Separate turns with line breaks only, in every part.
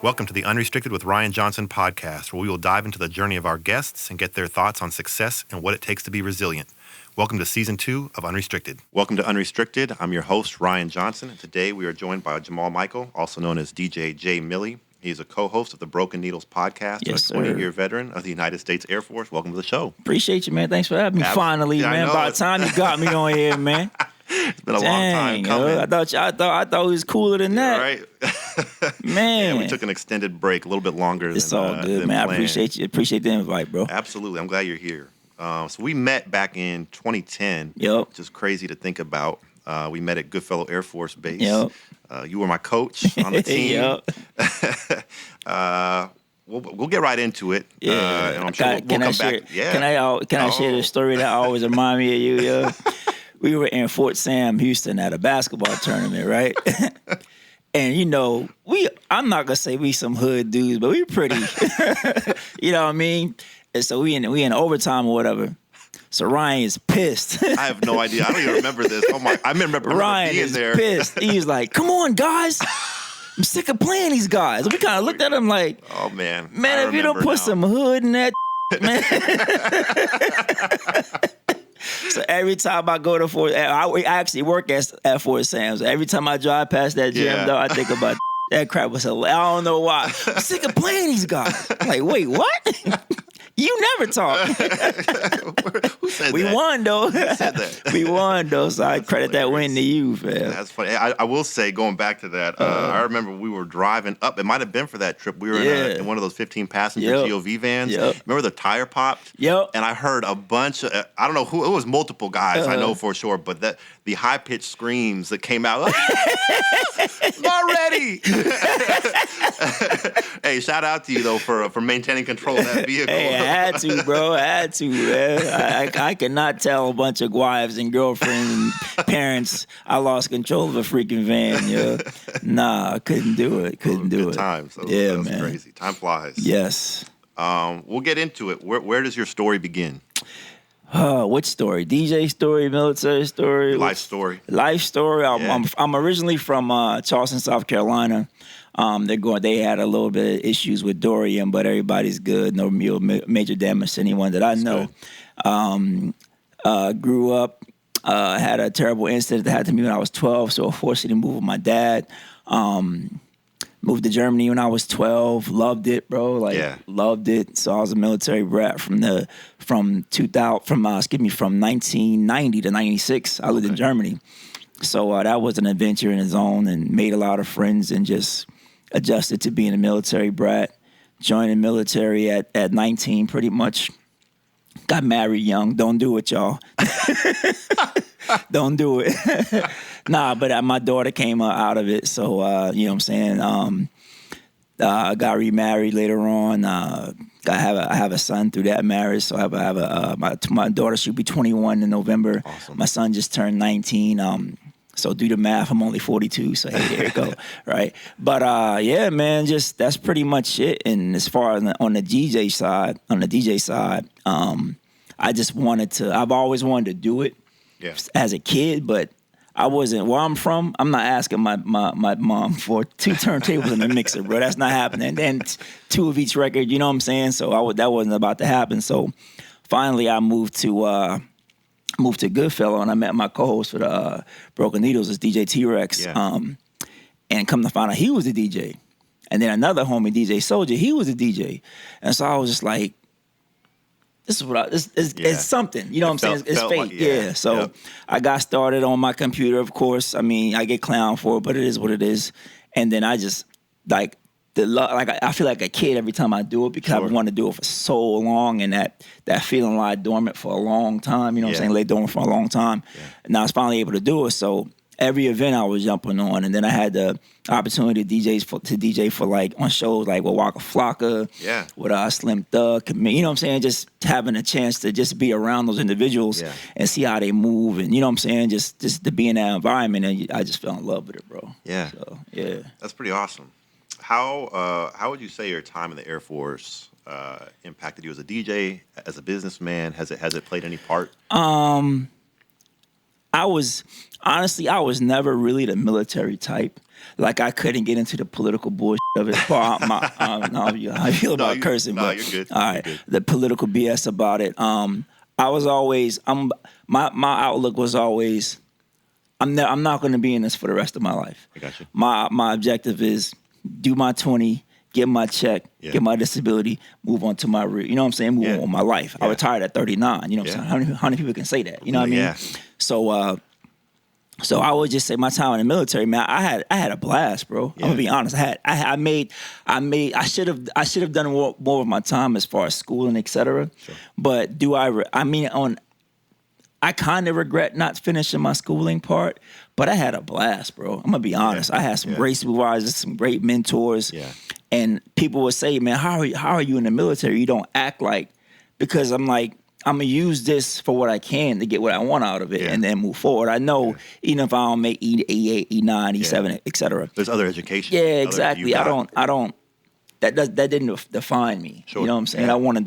Welcome to the Unrestricted with Ryan Johnson podcast, where we will dive into the journey of our guests and get their thoughts on success and what it takes to be resilient. Welcome to Season 2 of Unrestricted. Welcome to Unrestricted. I'm your host, Ryan Johnson, and today we are joined by Jamal Mikell, also known as DJ J. Millie. He's a co-host of the Broken Needles podcast,
yes,
and a 20-year veteran of the United States Air Force. Welcome to the show.
Appreciate you, man. Thanks for having me. Finally, man. By the time you got me on here, man.
It's been a long time coming.
I thought it was cooler than that.
Right.
Man.
Yeah, we took an extended break, a little bit longer
it's
than
all good, man.
Planned.
I appreciate you. Appreciate the invite, bro.
Absolutely. I'm glad you're here. So we met back in 2010.
Yep.
Which is crazy to think about. We met at Goodfellow Air Force Base.
Yep.
You were my coach on the team.
Yep.
We'll get right into it.
Yeah.
And I'm sure we'll come back. Yeah.
Can I share the story that always remind me of you? Yeah. We were in Fort Sam, Houston at a basketball tournament, right? And, you know, I'm not going to say we some hood dudes, but we pretty, you know what I mean? And so we in overtime or whatever. So Ryan is pissed.
I have no idea. I don't even remember this. Oh my! I remember
Ryan
being
is
there.
Pissed. He's like, "Come on, guys! I'm sick of playing these guys." We kind of looked at him like,
"Oh man,
if you don't put some hood in that, man." So every time I go to Fort, I actually work at Fort Sam. So every time I drive past that gym, though, I think about that crap was hilarious. I don't know why. I'm sick of playing these guys. I'm like, wait, what? You never talk.
Who said
we
that?
Won, though.
Who said that?
We won, though, so I credit that win to you, man.
That's funny. I will say, going back to that, I remember we were driving up. It might have been for that trip. We were in one of those 15-passenger GOV vans.
Yep.
Remember the tire popped?
Yep.
And I heard a bunch of, I don't know who, it was multiple guys, I know for sure, but the high-pitched screams that came out, not ready. Hey, shout out to you, though, for maintaining control of that vehicle.
Hey, I had to, bro. I had to, man. I cannot tell a bunch of wives and girlfriends and parents I lost control of a freaking van, yo. Nah, I couldn't do it.
Good times.
Yeah,
man.
Man.
Crazy. Time flies.
Yes.
We'll get into it. Where does your story begin?
What story? DJ story, military story?
Life story.
Life story. I'm originally from Charleston, South Carolina. They had a little bit of issues with Dorian, but everybody's good. No real major damage to anyone that I know. Grew up, had a terrible incident that happened to me when I was 12, so unfortunately moved with my dad. Moved to Germany when I was 12. Loved it, bro. Loved it. So I was a military brat from 1990 to 96. I lived in Germany. So that was an adventure in its own, and made a lot of friends and just adjusted to being a military brat. Joined the military at 19 pretty much. Got married young. Don't do it, y'all. Don't do it. Nah, but my daughter came out of it. So, you know what I'm saying? I got remarried later on. I have a son through that marriage. So I have my daughter, she'll be 21 in November.
Awesome.
My son just turned 19. So do the math. I'm only 42. So hey, there you go. Right. But yeah, man, just that's pretty much it. And as far as on the DJ side, I just I've always wanted to do it as a kid, but I wasn't where I'm from. I'm not asking my mom for 2 turntables and a mixer, bro. That's not happening. And 2 of each record, you know what I'm saying? So that wasn't about to happen. So finally I moved to Goodfellow, and I met my co-host for the Broken Needles, is DJ T-Rex.
Yeah.
And come to find out he was a DJ. And then another homie, DJ Soldier, he was a DJ. And so I was just like, this is what it's something. You know what I'm saying? It's fate. Like, So I got started on my computer, of course. I mean, I get clowned for it, but it is what it is. And then I just, I feel like a kid every time I do it, because I've wanted to do it for so long, and that feeling lied dormant for a long time. You know what I'm saying? Lay dormant for a long time. Yeah. And I was finally able to do it. So every event I was jumping on, and then I had the opportunity to DJ for like on shows like with Waka Flocka, with Slim Thug, you know what I'm saying? Just having a chance to just be around those individuals and see how they move, and you know what I'm saying? Just to be in that environment, and I just fell in love with it, bro.
Yeah.
So, yeah. That's
pretty awesome. How would you say your time in the Air Force impacted you as a DJ, as a businessman? Has it played any part?
I was never really the military type. Like, I couldn't get into the political bullshit of it. I feel about cursing, but
you're good.
All right, the political BS about it. I was always, my outlook was always, I'm not going to be in this for the rest of my life.
I got you.
My objective is do my 20, get my check, get my disability, move on to my route. You know what I'm saying? Move on with my life. I retired at 39. You know what I'm saying? How many people can say that? You know what I mean?
Yeah.
So I would just say my time in the military, man. I had a blast, bro. I'm gonna be honest. I should have done more of my time as far as schooling, etc.
Sure.
But I kind of regret not finishing my schooling part, but I had a blast, bro. I'm gonna be honest. I had some great supervisors, some great mentors, and people would say, man, how are you in the military? You don't act like, because I'm like, I'm going to use this for what I can to get what I want out of it and then move forward. I know even if I don't make E8, E9, E7, et cetera.
There's other education.
Yeah, exactly. I don't, that didn't define me. Sure. You know what I'm saying? I wanted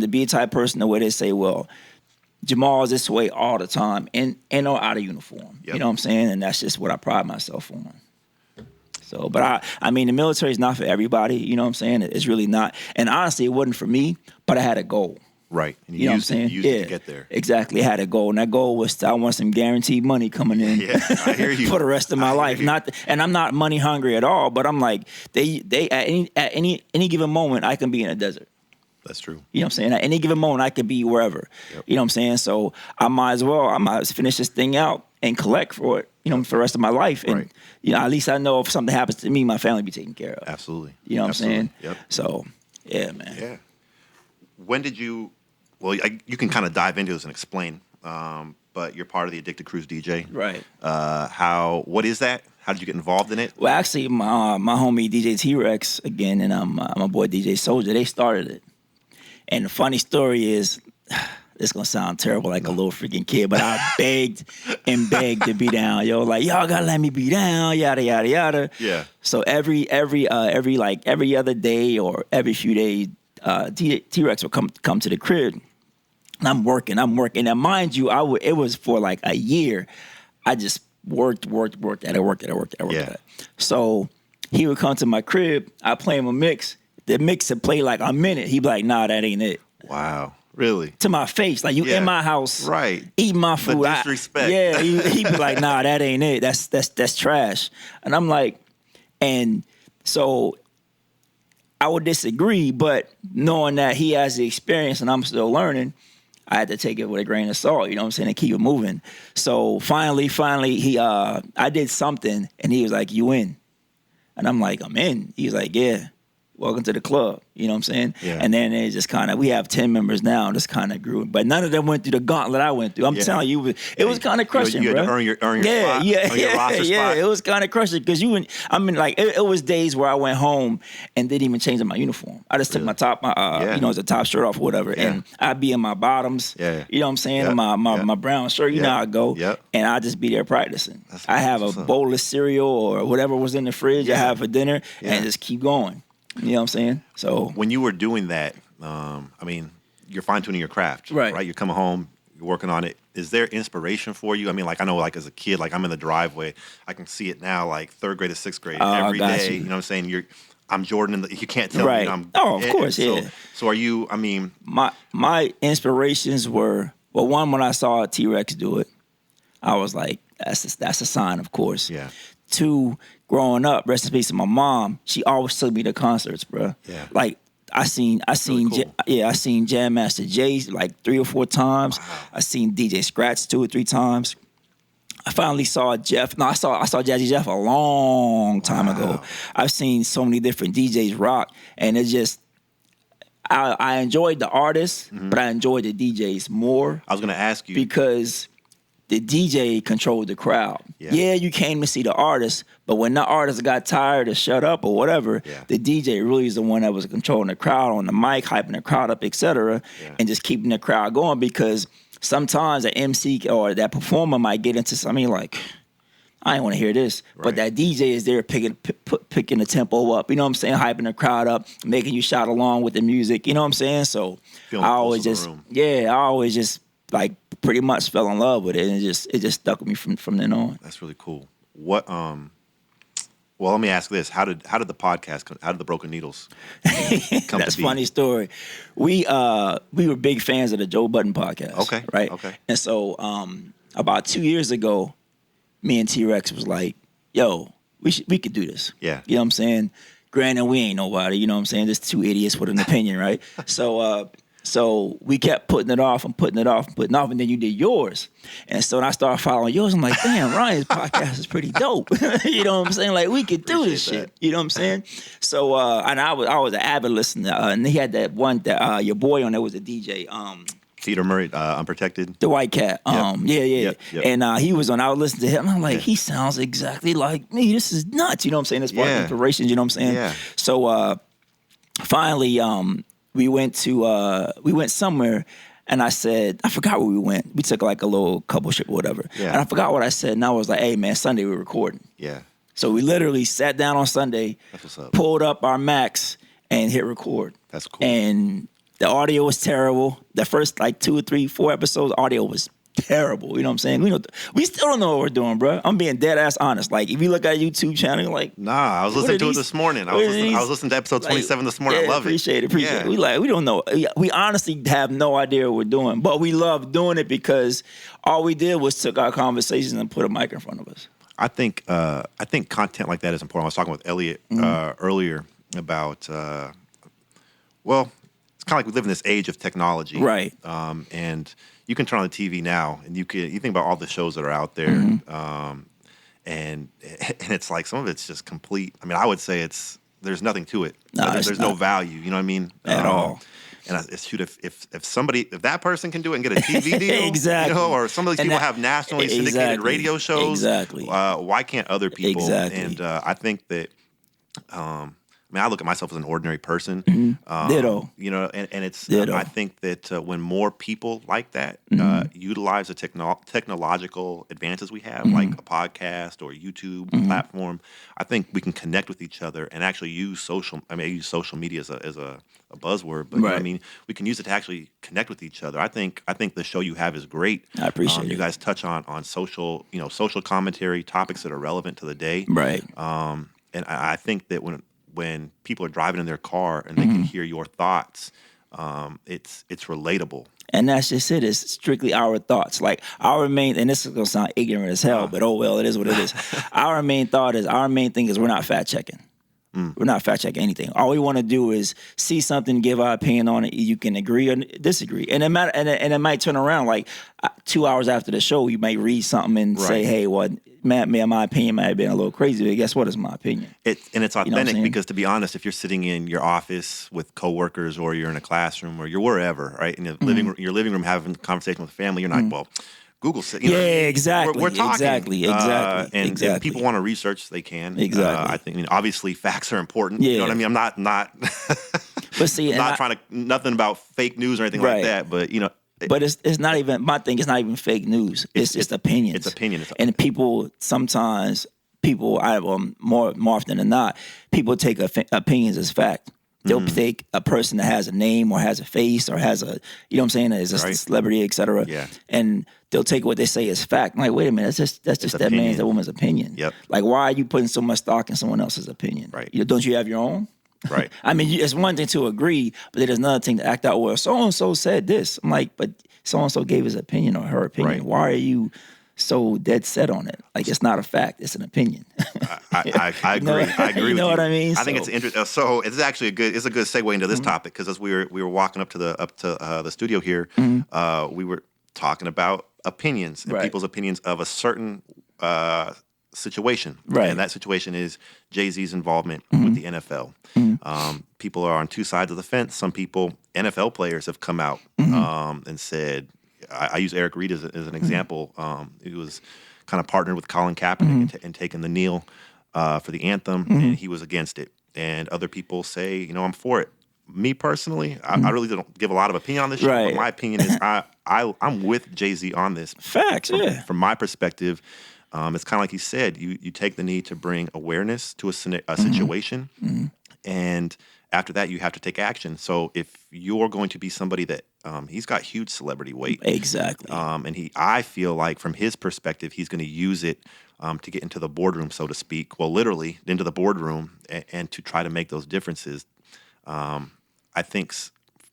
to be a type of person where they say, well, Jamal is this way all the time and or out of uniform. Yep. You know what I'm saying? And that's just what I pride myself on. So, but I mean, the military is not for everybody. You know what I'm saying? It's really not. And honestly, it wasn't for me, but I had a goal.
Right. And
you know what I'm saying?
Used it to get there.
Exactly. I had a goal. And that goal was I want some guaranteed money coming in
I hear you.
for the rest of my life. And I'm not money hungry at all, but I'm like, they at any given moment, I can be in a desert.
That's true.
You know what I'm saying? At any given moment, I could be wherever. Yep. You know what I'm saying? So I might as finish this thing out and collect for it, you know, for the rest of my life. And, you know, at least I know if something happens to me, my family be taken care of.
Absolutely.
You know what I'm saying?
Yep.
So, yeah, man.
Yeah. When did you... Well, you can kind of dive into this and explain, but you're part of the Addicted Cruise DJ.
Right.
What is that? How did you get involved in it?
Well, actually, my homie DJ T-Rex, again, and my boy DJ Soldier, they started it. And the funny story is, it's going to sound terrible like a little freaking kid, but I begged and begged to be down. Yo, like, y'all got to let me be down, yada, yada, yada. Yeah. So every other day or every few days, T-Rex would come to the crib. And I'm working. And mind you, it was for like a year. I just worked at it. So he would come to my crib. I play him a mix. The mix would play like a minute. He'd be like, nah, that ain't it.
Wow. Really?
To my face. Like, you in my house.
Right.
Eating my food.
The disrespect.
He'd be like, nah, that ain't it. That's trash. And I'm like, and so I would disagree, but knowing that he has the experience and I'm still learning, I had to take it with a grain of salt, you know what I'm saying, and keep it moving. So finally, I did something, and he was like, you in? And I'm like, I'm in. He was like, yeah, welcome to the club, you know what I'm saying? Yeah. And then it just kind of, we have 10 members now, and just kind of grew. But none of them went through the gauntlet I went through. I'm telling you, it was kind of crushing,
you had
bro.
to earn your spot, your roster spot.
It was kind of crushing because it was days where I went home and didn't even change my uniform. I just took my top, the top shirt off or whatever, and I'd be in my bottoms, you know what I'm saying, my brown shirt, you know how I go, and I'd just be there practicing. I have a bowl of cereal or whatever was in the fridge I have for dinner, and just keep going. You know what I'm saying? So
when you were doing that, you're fine-tuning your craft, right? You're coming home, you're working on it. Is there inspiration for you? I mean, like, I know, like, as a kid, like, I'm in the driveway. I can see it now, like, 3rd grade to 6th grade, every day. You know what I'm saying? I'm Jordan, you can't tell me.
Of course, yeah.
So are you,
My inspirations were, well, one, when I saw T-Rex do it, I was like, that's a sign, of course. Yeah. 2, growing up, rest in peace to my mom, she always took me to concerts, bro. Yeah. Like, I seen Jam Master Jay like 3 or 4 times. Wow. I seen DJ Scratch 2 or 3 times. I finally saw Jeff. No, I saw Jazzy Jeff a long time ago. I've seen so many different DJs rock, and it's just, I enjoyed the artists, but I enjoyed the DJs more.
I was gonna ask you
because the DJ controlled the crowd. Yeah, you came to see the artist, but when the artist got tired or shut up or whatever, the DJ really is the one that was controlling the crowd on the mic, hyping the crowd up, etc., and just keeping the crowd going. Because sometimes an MC or that performer might get into something like, I ain't want to hear this, but that DJ is there picking the tempo up. You know what I'm saying? Hyping the crowd up, making you shout along with the music. You know what I'm saying? So I always just like pretty much fell in love with it, and it just stuck with me from then on.
That's really cool. What well, let me ask this: how did the podcast come? How did the Broken Needles come
That's
to be?
Funny story. We were big fans of the Joe Budden podcast.
Okay.
Right.
Okay.
And so about 2 years ago, me and T-Rex was like, "Yo, we could do this."
Yeah.
You know what I'm saying? Granted, we ain't nobody. You know what I'm saying? Just two idiots with an opinion, right? So we kept putting it off, and then you did yours. And so when I started following yours, I'm like, damn, Ryan's podcast is pretty dope. You know what I'm saying? Like, we could do this shit. You know what I'm saying? So, and I was an avid listener. And he had that one, that your boy on there was a DJ.
Peter Murray, Unprotected.
The white cat.
Yep.
And he was on, I would listen to him, and I'm like, he sounds exactly like me. This is nuts. You know what I'm saying? That's part of inspirations, you know what I'm saying?
Yeah.
So finally, we went somewhere, and I said, I forgot where we went. We took like a little couple ship or whatever.
Yeah.
And I forgot what I said, and I was like, hey man, Sunday we're recording.
Yeah.
So we literally sat down on Sunday,
That's what's up.
pulled up our Macs, and hit record.
That's cool.
And the audio was terrible. The first like 2 or 3, 4 episodes, audio was terrible. You know what I'm saying? We still don't know what we're doing, bro. I'm being dead ass honest. Like, if you look at a YouTube channel, you're like,
nah, I was listening to it this morning. I was listening to episode 27 this morning. I love
it. Appreciate it. We don't know. We honestly have no idea what we're doing, but we love doing it because all we did was took our conversations and put a mic in front of us.
I think content like that is important. I was talking with Elliot earlier about it's kind of like we live in this age of technology,
right?
And you can turn on the TV now, and you think about all the shows that are out there, and it's like some of it's just complete. I mean, I would say there's nothing to it. There's no value. You know what I mean?
At all.
And if that person can do it and get a TV deal,
exactly.
You know, or some of these people have nationally syndicated radio shows,
exactly.
Why can't other people?
Exactly.
And I think that. I mean, I look at myself as an ordinary person.
Ditto.
You know, and it's.
Ditto.
I think that when more people like that utilize the technological advances we have, like a podcast or a YouTube platform, I think we can connect with each other and actually use social. I mean, I use social media as a buzzword, but you know what I mean, we can use it to actually connect with each other. I think the show you have is great.
I appreciate it.
You guys touch on social, social commentary, topics that are relevant to the day.
Right.
And I think that when people are driving in their car and they can hear your thoughts, it's relatable.
And that's just it. It's strictly our thoughts. Like, our main, and this is going to sound ignorant as hell, but oh well, it is what it is. Our main thing is we're not fact checking. We're not fact checking anything. All we want to do is see something, give our opinion on it. You can agree or disagree, and it might turn around. Like 2 hours after the show, you might read something and say, "Hey, well, man, my opinion might have been a little crazy, but guess what? It's my opinion."
It's authentic because, to be honest, if you're sitting in your office with coworkers, or you're in a classroom, or you're wherever, right, in your living room having a conversation with family, you're not well. Google said,
exactly.
We're talking.
Exactly.
And if people want to research, they can.
Exactly.
I think, obviously, facts are important. You know what I mean? I'm not.
But see,
nothing about fake news or anything like that. But
But it's not even my thing. It's not even fake news. It's just opinions.
It's opinion.
And sometimes people, more often than not, people take opinions as fact. They'll take a person that has a name or has a face or has a, you know what I'm saying, is a celebrity, et cetera.
Yeah.
And they'll take what they say as fact. I'm like, wait a minute, that's just that man's, that woman's opinion.
Yep.
Like, why are you putting so much stock in someone else's opinion?
Right.
Don't you have your own?
Right.
I mean, it's one thing to agree, but there's another thing to act out. Well, so-and-so said this. I'm like, but so-and-so gave his opinion or her opinion.
Right.
Why are you so dead set on it? Like, it's not a fact. It's an opinion.
I agree. I agree with you.
You know what I mean?
I think it's interesting. So it's actually a good segue into this topic, because as we were walking up to the studio here, we were talking about opinions and people's opinions of a certain situation.
Right.
And that situation is Jay-Z's involvement with the NFL. People are on two sides of the fence. Some people, NFL players, have come out and said, I use Eric Reed as an example. He was kind of partnered with Colin Kaepernick and taking the kneel for the anthem, and he was against it. And other people say, I'm for it. Me personally, I really don't give a lot of opinion on this shit, but my opinion is I'm with Jay-Z on this.
Facts,
From my perspective, it's kind of like he said, you take the need to bring awareness to a situation, and after that, you have to take action. So if you're going to be somebody that he's got huge celebrity weight.
Exactly.
And I feel like from his perspective, he's going to use it to get into the boardroom, so to speak. Well, literally into the boardroom and to try to make those differences. I think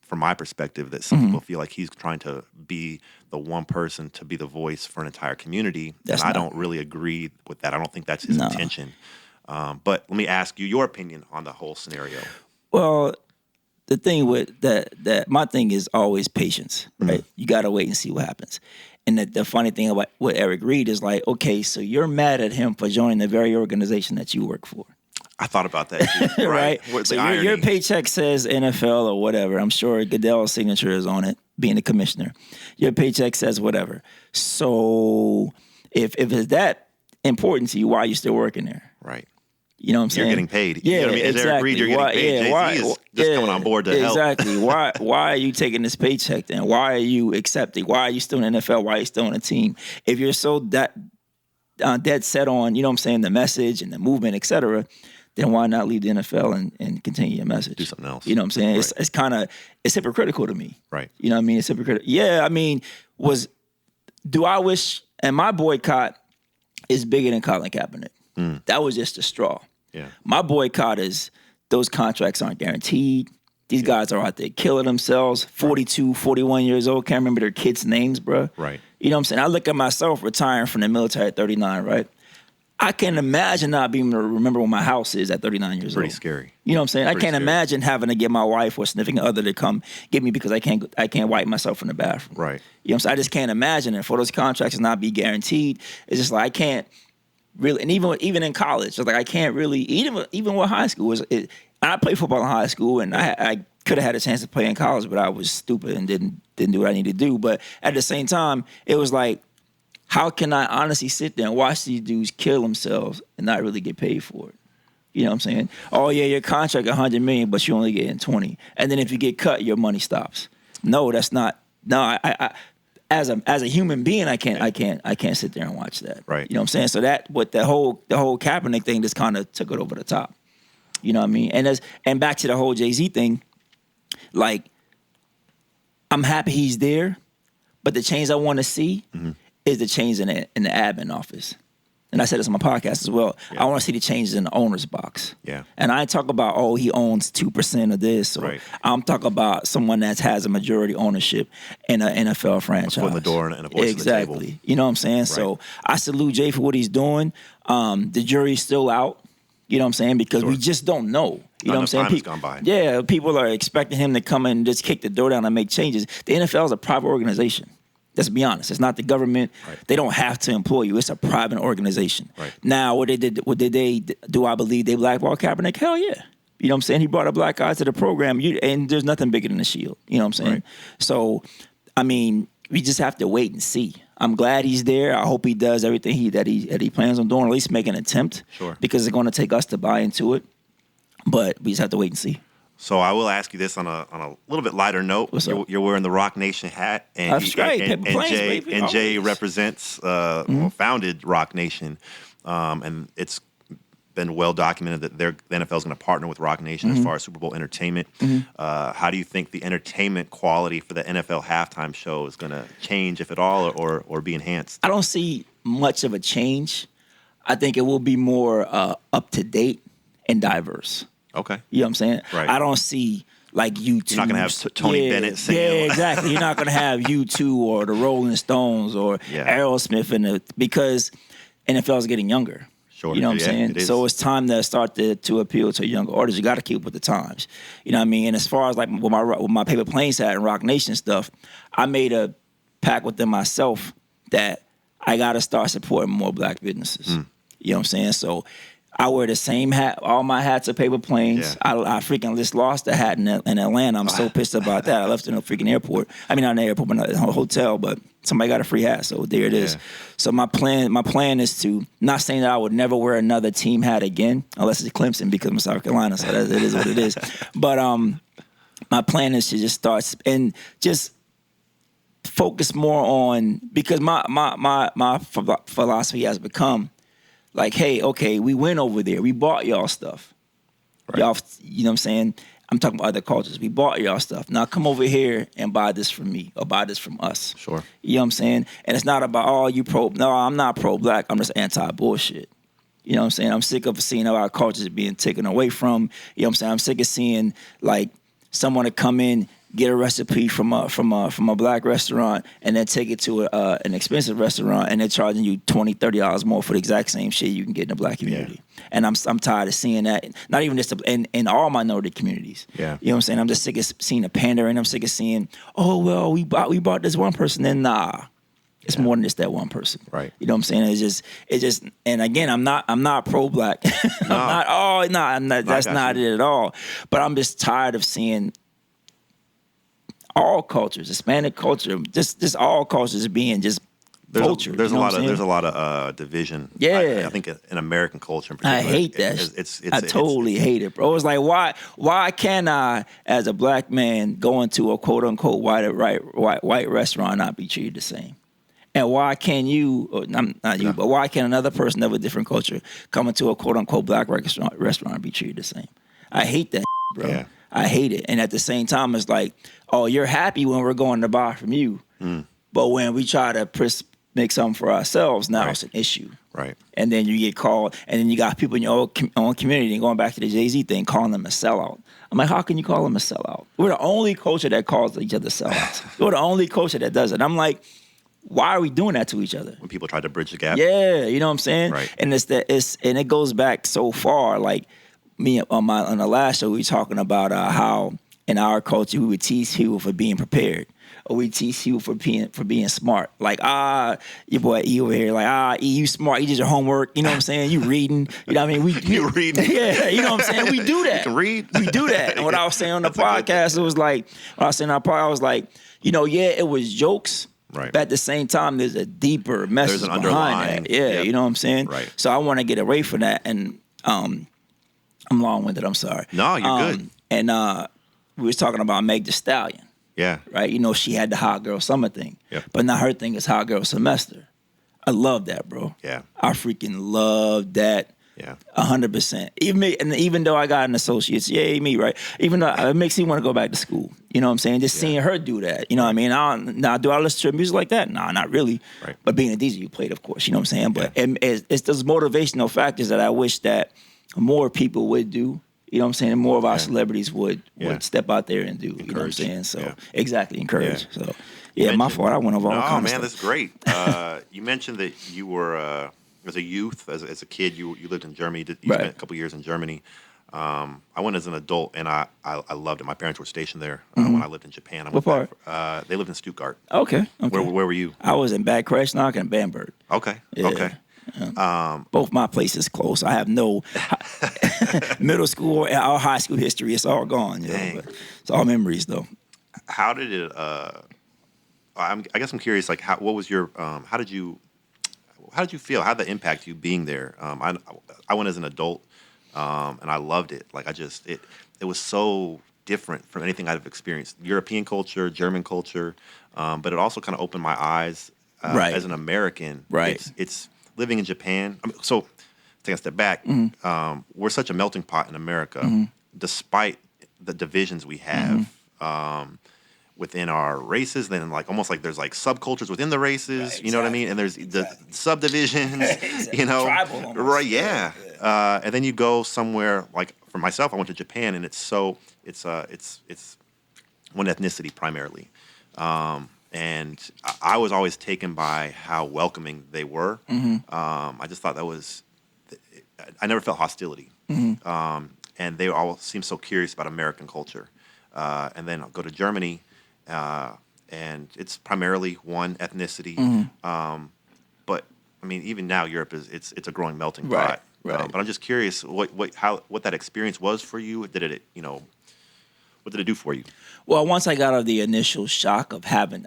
from my perspective that some people feel like he's trying to be the one person to be the voice for an entire community. I don't really agree with that. I don't think that's his intention. But let me ask you your opinion on the whole scenario.
Well, the thing with that my thing is always patience, right? You got to wait and see what happens. And the funny thing about what Eric Reed is like, okay, so you're mad at him for joining the very organization that you work for.
I thought about that too, right?
So your paycheck says NFL or whatever. I'm sure Goodell's signature is on it, being the commissioner. Your paycheck says whatever. So if it's that important to you, why are you still working there?
Right.
You know what I'm saying?
You're getting paid.
Yeah,
you know what I mean? As
exactly.
Eric Reed, you're getting paid. Jay-Z is just coming on board to help.
Exactly. Why are you taking this paycheck then? Why are you accepting? Why are you still in the NFL? Why are you still on the team? If you're so dead set on, you know what I'm saying, the message and the movement, et cetera, then why not leave the NFL and continue your message?
Do something else.
You know what I'm saying?
Right.
It's kind of, it's hypocritical to me.
Right.
You know what I mean? It's hypocritical. Yeah, I mean, do I wish, and my boycott is bigger than Colin Kaepernick. That was just a straw.
Yeah.
My boycott is those contracts aren't guaranteed. These guys are out there killing themselves, 42, 41 years old, can't remember their kids' names, bro.
Right.
You know what I'm saying? I look at myself retiring from the military at 39, right? I can't imagine not being able to remember what my house is at 39 years old.
Pretty scary.
You know what I'm saying? I can't
scary.
imagine having to get my wife or significant other to come get me because I can't wipe myself in the bathroom.
Right.
You know what I'm saying? I just can't imagine it. For those contracts to not be guaranteed, it's just like I can't really, and even in college, it's like I can't really, even with high school, I played football in high school, and I could have had a chance to play in college, but I was stupid and didn't do what I needed to do. But at the same time, it was like, how can I honestly sit there and watch these dudes kill themselves and not really get paid for it? You know what I'm saying? Oh yeah, your contract $100 million, but you only getting 20, and then if you get cut, your money stops. No, that's not. No, I as a human being, I can't sit there and watch that.
Right.
You know what I'm saying? So the whole Kaepernick thing just kind of took it over the top. You know what I mean? And back to the whole Jay-Z thing, like, I'm happy he's there, but the change I want to see is the change in the admin office. And I said this on my podcast as well. Yeah. I want to see the changes in the owner's box.
Yeah.
And I ain't talk about, he owns 2% of this. Or I'm talking about someone that has a majority ownership in an NFL franchise.
A foot in the door and a voice in the table.
Exactly. You know what I'm saying? Right. So I salute Jay for what he's doing. The jury's still out. You know what I'm saying? Because we just don't know. You know what I'm saying?
Time has gone by.
Yeah, people are expecting him to come in and just kick the door down and make changes. The NFL is a private organization. Let's be honest. It's not the government. Right. They don't have to employ you. It's a private organization. Right. Now, what did they do? I believe they blackballed Kaepernick? Hell yeah. You know what I'm saying? He brought a black guy to the program, and there's nothing bigger than the shield. You know what I'm saying? Right. So, I mean, we just have to wait and see. I'm glad he's there. I hope he does everything that he plans on doing, or at least make an attempt.
Sure. Because
it's going to take us to buy into it. But we just have to wait and see.
So I will ask you this on a little bit lighter note. You're wearing the Rock Nation hat, and
that's great. And
Jay represents founded Rock Nation, and it's been well documented that the NFL is going to partner with Rock Nation as far as Super Bowl entertainment. How do you think the entertainment quality for the NFL halftime show is going to change, if at all, or be enhanced?
I don't see much of a change. I think it will be more up to date and diverse.
Okay.
You know what I'm saying?
Right.
I don't see like U2.
You're not going to have Tony Bennett singing.
Yeah, exactly. You're not going to have U2 or the Rolling Stones or Aerosmith because NFL is getting younger.
Sure.
You know what I'm saying? So it's time to start to appeal to a younger audience. You got to keep up with the times. You know what I mean? And as far as like with my Paper Planes hat and Rock Nation stuff, I made a pact with them myself that I got to start supporting more black businesses. You know what I'm saying? So I wear the same hat. All my hats are Paper Planes. Yeah. I freaking just lost a hat in Atlanta. I'm so pissed about that. I left it in a freaking airport. I mean, not in the airport, but in a hotel. But somebody got a free hat, so there it is. So my plan is to, not saying that I would never wear another team hat again, unless it's Clemson because I'm South Carolina. So it is what it is. But my plan is to just start and just focus more on, because my philosophy has become, like, hey, okay, we went over there. We bought y'all stuff. Right. Y'all, you know what I'm saying? I'm talking about other cultures. We bought y'all stuff. Now come over here and buy this from me or buy this from us.
Sure.
You know what I'm saying? And it's not about, oh, you pro. No, I'm not pro-black. I'm just anti-bullshit. You know what I'm saying? I'm sick of seeing our cultures being taken away from. You know what I'm saying? I'm sick of seeing, like, someone to come in, get a recipe from a black restaurant and then take it to an expensive restaurant and they're charging you $20, $30 more for the exact same shit you can get in the black community. Yeah. And I'm tired of seeing that. Not even just in all minority communities.
Yeah.
You know what I'm saying? I'm just sick of seeing the pandering. I'm sick of seeing, oh well, we bought this one person. Then nah. It's more than just that one person.
Right.
You know what I'm saying? It's just and again, I'm not pro-black. I'm not that's not it at all. But I'm just tired of seeing all cultures, Hispanic culture, just all cultures being just culture.
There's a lot of division.
Yeah,
I think in American culture in particular.
I hate that. I totally hate it, bro. It's like why can't I, as a black man, go into a quote unquote white restaurant and not be treated the same? And why can you, or not you, but why can another person of a different culture come into a quote unquote black restaurant and be treated the same? I hate that, bro. Yeah. I hate it. And at the same time, it's like, oh, you're happy when we're going to buy from you. But when we try to make something for ourselves, now it's an issue.
Right.
And then you get called, and then you got people in your own community, and going back to the Jay-Z thing, calling them a sellout. I'm like, how can you call them a sellout? We're the only culture that calls each other sellouts. We're the only culture that does it. I'm like, why are we doing that to each other?
When people try to bridge the gap.
Yeah, you know what I'm saying?
Right.
And and it goes back so far. Like me on the last show, we were talking about how in our culture we would tease people for being prepared, or we tease people for being smart. Like your boy E over here, like E, you smart, you did your homework. You know what I'm saying? You reading. You know what I mean?
You reading?
Yeah, you know what I'm saying? We do that.
You can read.
We do that. And what I was saying on the podcast, it was like when I was saying on the podcast, I was like, it was jokes.
Right.
But at the same time, there's a deeper message
behind
that. Yeah, you know what I'm saying?
Right.
So I want to get away from that. And I'm long-winded. I'm sorry.
No, you're good.
And we was talking about Meg Thee Stallion.
Yeah.
Right? She had the Hot Girl Summer thing.
Yep.
But now her thing is Hot Girl Semester. I love that, bro.
Yeah.
I freaking love that.
Yeah.
100%. Even though I got an associate's, yay me, right? Even though it makes me want to go back to school. You know what I'm saying? Just seeing her do that. You know what I mean? Now, do I listen to her music like that? Nah, not really.
Right.
But being a DJ, you played, of course. You know what I'm saying? But it's those motivational factors that I wish that more people would do. You know what I'm saying? More of our celebrities would step out there and do. Encourage. You know what I'm saying? So exactly, encourage. Yeah. So my fault. I went over all kinds of stuff.
That's great. You mentioned that you were as a youth, as a kid, you lived in Germany. You spent a couple years in Germany. I went as an adult, and I loved it. My parents were stationed there when I lived in Japan.
What part?
They lived in Stuttgart.
Okay.
Where were you?
I was in Bad Kreuznach and Bamberg.
Okay.
Yeah.
Okay.
Both my places close. I have no middle school or high school history. It's all gone. But it's all memories, though.
How did it? I guess I'm curious. Like, what was your? How did you feel? How did that impact you being there? I went as an adult, and I loved it. Like, it was so different from anything I've experienced. European culture, German culture, but it also kind of opened my eyes as an American.
Right.
It's living in Japan. So take a step back. We're such a melting pot in America, despite the divisions we have. Within our races, then almost like there's like subcultures within the races, right, you know what I mean? And there's the subdivisions,
Tribal almost.
Right, yeah. And then you go somewhere, like for myself, I went to Japan, and it's one ethnicity primarily. And I was always taken by how welcoming they were. I just thought I never felt hostility. And they all seemed so curious about American culture. And then I'll go to Germany, and it's primarily one ethnicity. But I mean, even now, Europe it's a growing melting pot. Right. But I'm just curious what that experience was for you. What did it do for you?
Well, once I got out of the initial shock of having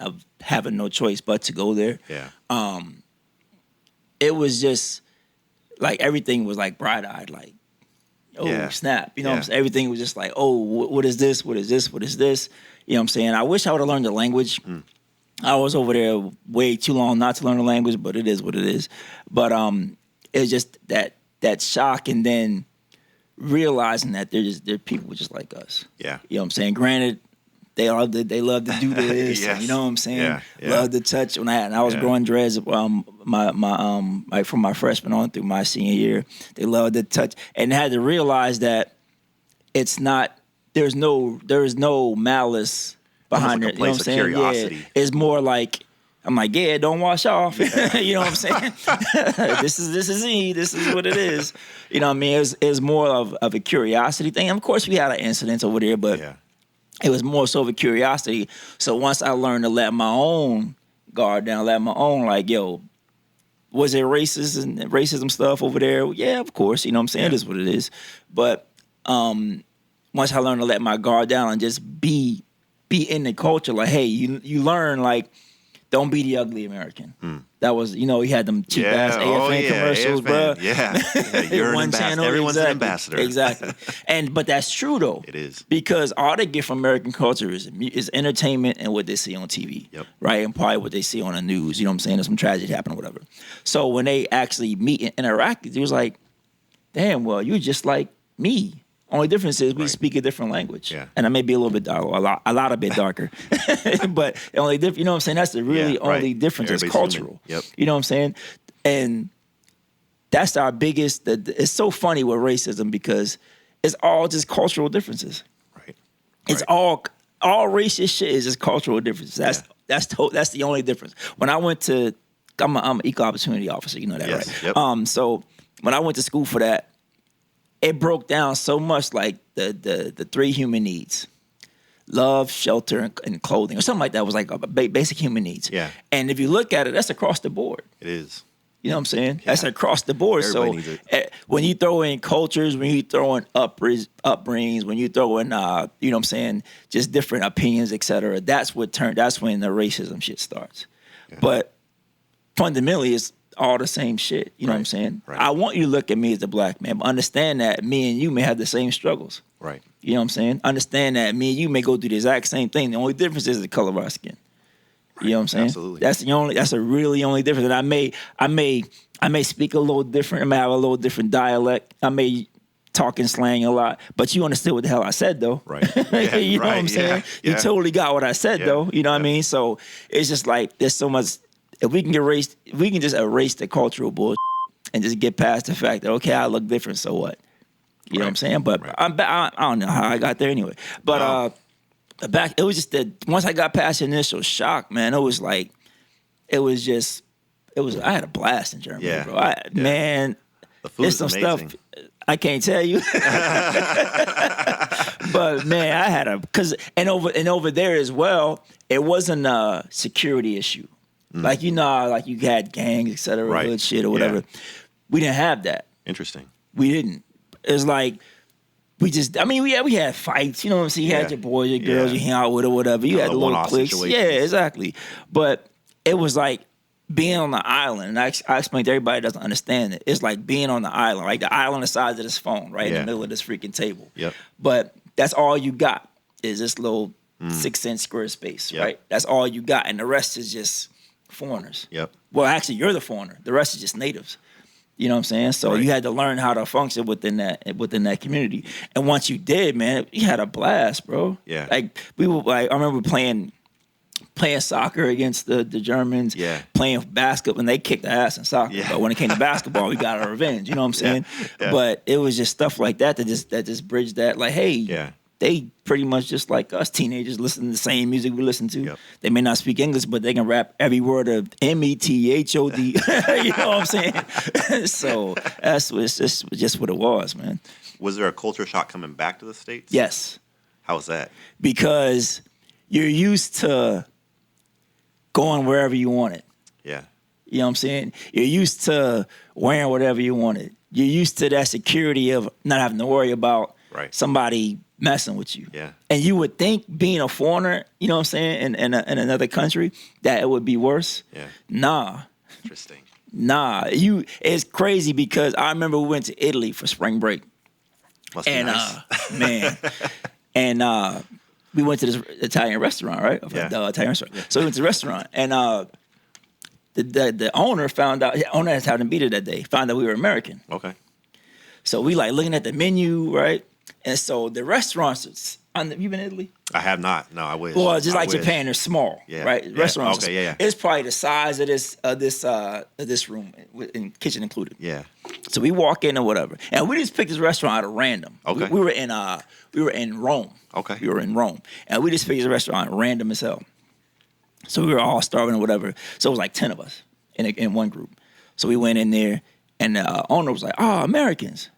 no choice but to go there, it was just like everything was like bright-eyed, like, oh, snap. You know what I'm saying? Everything was just like, oh, what is this? What is this? What is this? You know what I'm saying? I wish I would have learned the language. I was over there way too long not to learn the language, but it is what it is. But it's just that shock, and then realizing that they're people just like us.
Yeah.
You know what I'm saying? Granted, they love to do this.
Yes.
You know what I'm saying?
Yeah.
Love to touch. When I was growing dreads, like from my freshman on through my senior year, they loved to touch, and had to realize that it's not. There is no malice behind
like
it. You know what I'm saying?
curiosity.
Yeah, it's more like. I'm like, yeah, don't wash off. You know what I'm saying? This is me. This is what it is. You know what I mean? It was more of a curiosity thing. And of course, we had an incident over there, but it was more so of a curiosity. So once I learned to let my own guard down, let my own, like, yo, was there racism stuff over there? Yeah, of course. You know what I'm saying? It is what it is. But once I learned to let my guard down and just be in the culture, like, hey, you learn, like, don't be the ugly American. That was, he had them cheap ass AFN commercials, bro.
Yeah, you're an ambassador. Everyone's an ambassador.
Exactly. But that's true though.
It is, because
all they get from American culture is entertainment and what they see on TV, right? And probably what they see on the news. You know what I'm saying? There's some tragedy happened or whatever. So when they actually meet and interact, it was like, damn, well, you're just like me. Only difference is we speak a different language, and I may be a little bit darker, a lot a bit darker, but the only difference, you know what I'm saying? That's the only difference is cultural. You know what I'm saying? And that's our biggest. It's so funny with racism because it's all just cultural differences. Right. It's all racist shit is just cultural differences. That's the only difference. When I went to, I'm an equal opportunity officer. You know that, right? Yep. So when I went to school for that. It broke down so much, like the 3 human needs: love, shelter, and clothing, or something like that. Was like a basic human needs. Yeah. And if you look at it, that's across the board.
It is.
You know what I'm saying? Yeah. That's across the board. Everybody needs it. When you throw in cultures, when you throw in upbringings, when you throw in, you know what I'm saying, just different opinions, etc. That's when the racism shit starts. Yeah. But fundamentally, it's all the same shit. You know what I'm saying? Right. I want you to look at me as a black man, but understand that me and you may have the same struggles. Right. You know what I'm saying? Understand that me and you may go through the exact same thing. The only difference is the color of our skin. Right. You know what I'm saying? Absolutely. That's a really only difference. And I may speak a little different. I may have a little different dialect. I may talk and slang a lot, but you understood what the hell I said though. Right. Yeah, you know what I'm saying? Yeah. You totally got what I said though. You know what I mean? So it's just like there's so much. If we can just erase the cultural bullshit and just get past the fact that, okay, I look different, so what? You know what I'm saying? But I don't know how I got there anyway. But it was just that once I got past the initial shock, man, it was like, I had a blast in Germany, bro. Man,
the food is amazing.
Stuff I can't tell you. But man, I had and over there as well, it wasn't a security issue. Like, like you had gangs, et cetera, good shit or whatever. Yeah. We didn't have that.
Interesting.
We didn't. It's like, we had fights, you know what I'm saying? You had your boys, your girls, you hang out with or whatever. You had the little cliques. Yeah, exactly. But it was like being on the island, and I explained to everybody that doesn't understand it. It's like being on the island, like the island the size of this phone, right in the middle of this freaking table. Yep. But that's all you got is this little 6-inch square space, right? That's all you got, and the rest is just foreigners. Yep. Well, actually, you're the foreigner. The rest is just natives. You know what I'm saying? So you had to learn how to function within that community. And once you did, man, you had a blast, bro. Yeah. Like I remember playing soccer against the Germans. Yeah. Playing basketball, and they kicked the ass in soccer. Yeah. But when it came to basketball, we got our revenge. You know what I'm saying? Yeah. But it was just stuff like that just bridged that. Like, hey. Yeah. They pretty much just like us teenagers listen to the same music we listen to. Yep. They may not speak English, but they can rap every word of METHOD. You know what I'm saying? So that's just what it was, man.
Was there a culture shock coming back to the States?
Yes.
How was that?
Because you're used to going wherever you wanted.
Yeah.
You know what I'm saying? You're used to wearing whatever you wanted. You're used to that security of not having to worry about somebody messing with you. Yeah. And you would think being a foreigner, you know what I'm saying, in another country, that it would be worse. Yeah. Nah.
Interesting.
Nah. It's crazy because I remember we went to Italy for spring break.
Must be nice.
Man. And we went to this Italian restaurant, right? The Italian restaurant. Yeah. So we went to the restaurant, and the owner found out. The owner had to be there that day. Found out we were American.
Okay.
So we like looking at the menu, right? And so the restaurants, you been to Italy?
I have not. No, I wish.
Well, just like Japan, they're small, right?
Yeah.
Restaurants.
Okay, yeah.
It's probably the size of this room, and kitchen included.
Yeah.
So we walk in or whatever, and we just picked this restaurant out of random.
Okay.
We were in Rome.
Okay.
We were in Rome, and we just picked this restaurant random as hell. So we were all starving or whatever. So it was like 10 of us in one group. So we went in there, and the owner was like, "Oh, Americans."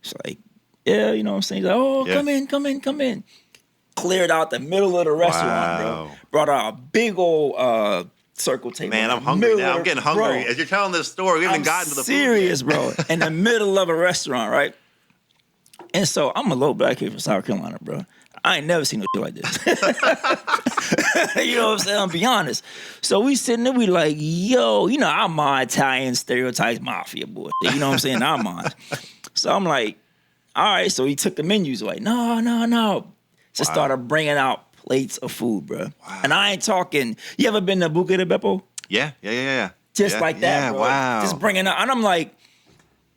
It's like, yeah, you know what I'm saying? He's like, "Oh, yeah. Come in. Cleared out the middle of the restaurant, bro. Brought out a big old circle table.
Man, I'm hungry now. I'm getting hungry. Bro, as you're telling this story, we haven't gotten to the
serious,
food
bro. In the middle of a restaurant, right? And so I'm a low black kid from South Carolina, bro. I ain't never seen no shit like this. You know what I'm saying? I'll be honest. So we sitting there, we like, yo, you know, I'm my Italian stereotypes mafia boy. You know what I'm saying? I'm mine. So I'm like, all right. So he took the menus away. No. Just started bringing out plates of food, bro. Wow. And I ain't talking. You ever been to Buca di Beppo?
Yeah.
Just like that, bro.
Wow.
Just bringing out, and I'm like,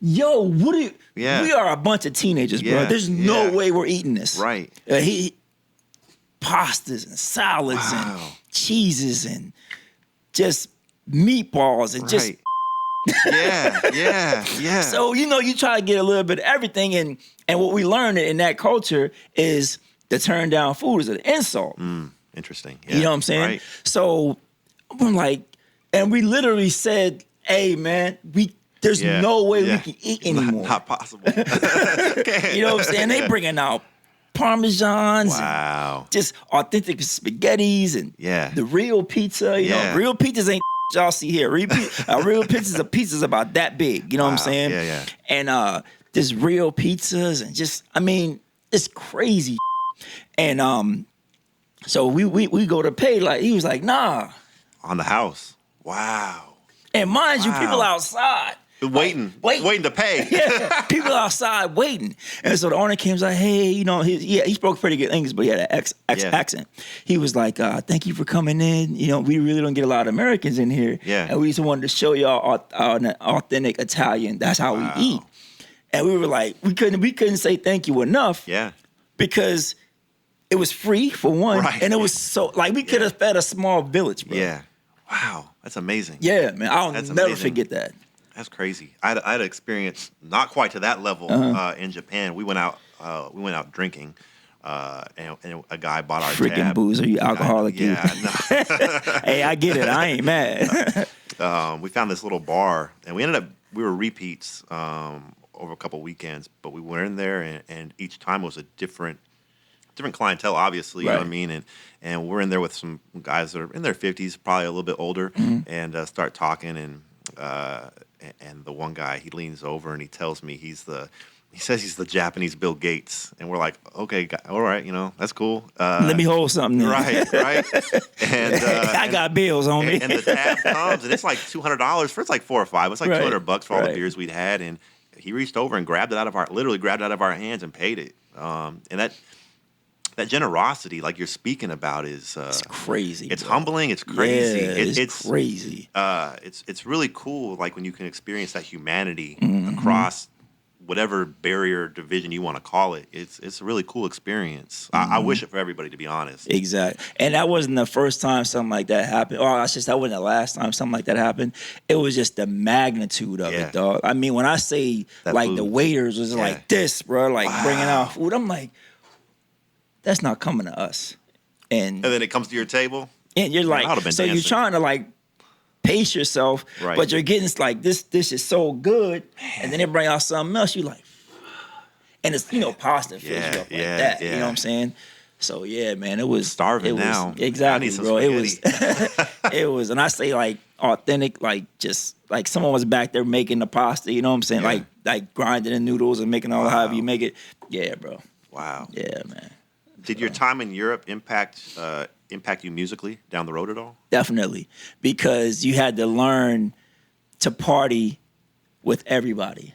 yo, what are you? Yeah. We are a bunch of teenagers, bro. There's no way we're eating this.
Right.
Pastas and salads and cheeses and just meatballs and just.
Yeah.
So, you know, you try to get a little bit of everything, and what we learned in that culture is to turn down food is an insult.
Interesting. Yeah.
You know what I'm saying?
Right.
So I'm like, and we literally said, hey, man, there's no way we can eat anymore.
Not possible.
You know what I'm saying? They bringing out Parmesans.
Wow.
And just authentic spaghettis and the real pizza. You know, real pizzas ain't y'all see here. Real pizza's about that big. You know what I'm saying?
Yeah.
And there's real pizzas and just, I mean, it's crazy. And so we go to pay, like he was like, nah.
On the house. Wow.
And mind you, people outside.
Waiting to pay.
Yeah, people outside waiting. And so the owner came and was like, hey, you know, he spoke pretty good English, but he had an accent. He was like, thank you for coming in. You know, we really don't get a lot of Americans in here.
Yeah.
And we just wanted to show y'all an authentic Italian. That's how we eat. And we were like, we couldn't say thank you enough.
Yeah.
Because it was free for one.
Right.
And it was so, like, we could have fed a small village, bro.
Yeah. Wow. That's amazing.
Yeah, man. I'll never forget that.
That's crazy. I had an experience not quite to that level in Japan. We went out drinking, and a guy bought our
freaking
tab.
Boozer, you alcoholic.
Yeah. No.
Hey, I get it. I ain't mad.
We found this little bar, and we were repeats over a couple weekends, but we went in there, and each time was a different clientele, obviously, you know what I mean? And we're in there with some guys that are in their 50s, probably a little bit older, and start talking, and the one guy, he leans over and he tells me he says he's the Japanese Bill Gates. And we're like, okay, all right, you know, that's cool.
Let me hold something then.
Right. And
I got bills on me.
And the tab comes, and it's like $200 for, it's like $4 or $5. It's like $200 for all the beers we'd had. And he reached over and grabbed it out of our hands and paid it. And that generosity, like you're speaking about, is
it's crazy.
It's humbling. It's crazy.
Yeah, it's crazy.
It's really cool. Like when you can experience that humanity across whatever barrier, division you want to call it. It's a really cool experience. I wish it for everybody, to be honest.
Exactly. And that wasn't the first time something like that happened. Or that wasn't the last time something like that happened. It was just the magnitude of it, dog. I mean, when I say that like food. The waiters was like this, bro, like bringing out food, I'm like, that's not coming to us. And
then it comes to your table.
And you're like, so dancing. You're trying to like pace yourself, but you're getting like, this dish is so good. And then they bring out something else. You like, and it's, you know, pasta fills you up like that. You know what I'm saying? So yeah, man, it was
starving now.
Exactly, bro. It was, it was, and I say like authentic, like just like someone was back there making the pasta. You know what I'm saying? Like grinding the noodles and making all however you make it. Yeah, bro.
Wow.
Yeah, man.
Did your time in Europe impact you musically down the road at all?
Definitely, because you had to learn to party with everybody.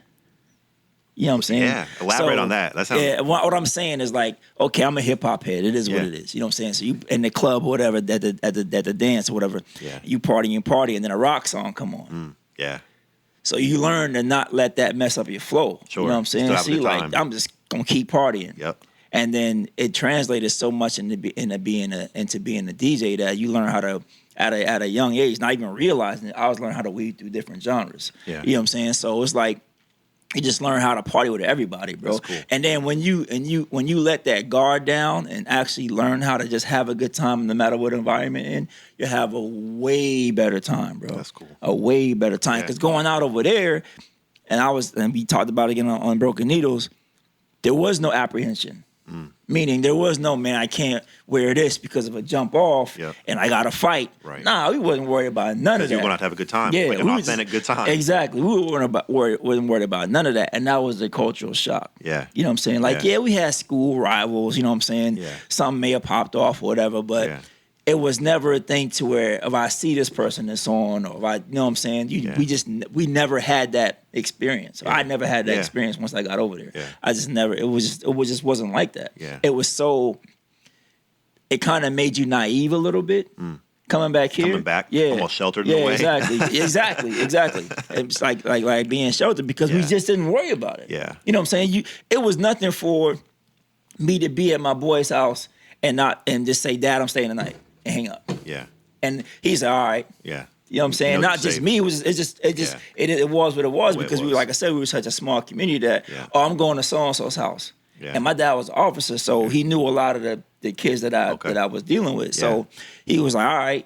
You know what I'm saying?
Yeah, elaborate on that. That's how.
Yeah, what I'm saying is like, okay, I'm a hip hop head. It is what it is. You know what I'm saying? So you in the club or whatever, at the dance or whatever, you party, and then a rock song come on.
Yeah.
So you learn to not let that mess up your flow.
Sure.
You know what I'm saying? See, like, I'm just gonna keep partying.
Yep.
And then it translated so much into being a DJ that you learn how to at a young age, not even realizing it, I was learning how to weave through different genres.
Yeah.
You know what I'm saying? So it's like you just learn how to party with everybody, bro.
That's cool.
And then when you let that guard down and actually learn how to just have a good time no matter what environment in, you have a way better time, bro.
That's cool.
A way better time. Because going out over there, and we talked about it again on Broken Needles, there was no apprehension. Meaning there was no, man, I can't wear this because of a jump off and I got to fight.
Right.
Nah, we wasn't worried about none of that.
You were going to have a good time.
Yeah,
like an authentic good time.
Exactly. We wasn't worried about none of that. And that was the cultural shock.
Yeah.
You know what I'm saying? Like, we had school rivals, you know what I'm saying? Yeah. Something may have popped off or whatever, but it was never a thing to where if I see this person that's on or if I, you know what I'm saying? We never had that experience. I never had that experience once I got over there.
Yeah.
I just never, it just wasn't like that.
Yeah.
It was so, it kind of made you naive a little bit. Coming back here.
Coming back, almost sheltered in a way.
Exactly. It's like being sheltered because we just didn't worry about it.
Yeah.
You know what I'm saying? It was nothing for me to be at my boy's house and just say, Dad, I'm staying tonight and hang up.
Yeah.
And he said, all right.
Yeah.
You know what I'm saying? Not just me. It was what it was because we were, like I said, we were such a small community that I'm going to so and so's house. Yeah. And my dad was an officer, so he knew a lot of the kids that I was dealing with. So he was like, all right.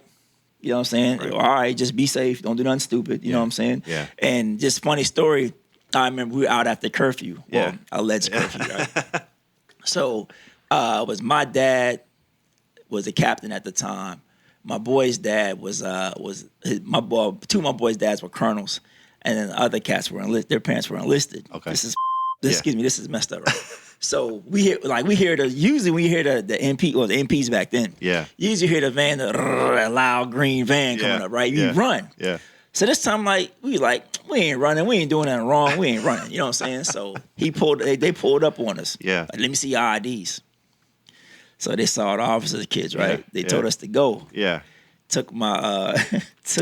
You know what I'm saying? Right. All right, just be safe. Don't do nothing stupid. You know what I'm saying? Yeah. And just funny story, I remember we were out after curfew. Well, alleged curfew, right? So was my dad was the captain at the time. My boy's dad was two of my boys' dads were colonels, and then the other cats were their parents were enlisted. Okay. This is messed up, right? So we hear the MP, well, the MPs back then. Yeah. You usually hear the van, the loud green van coming up, right? You run. Yeah. So this time, we ain't running, we ain't doing nothing wrong, we ain't running. You know what I'm saying? So they pulled up on us. Yeah. Like, let me see your IDs. So they saw the officers' kids, right? They told us to go. Yeah. Took my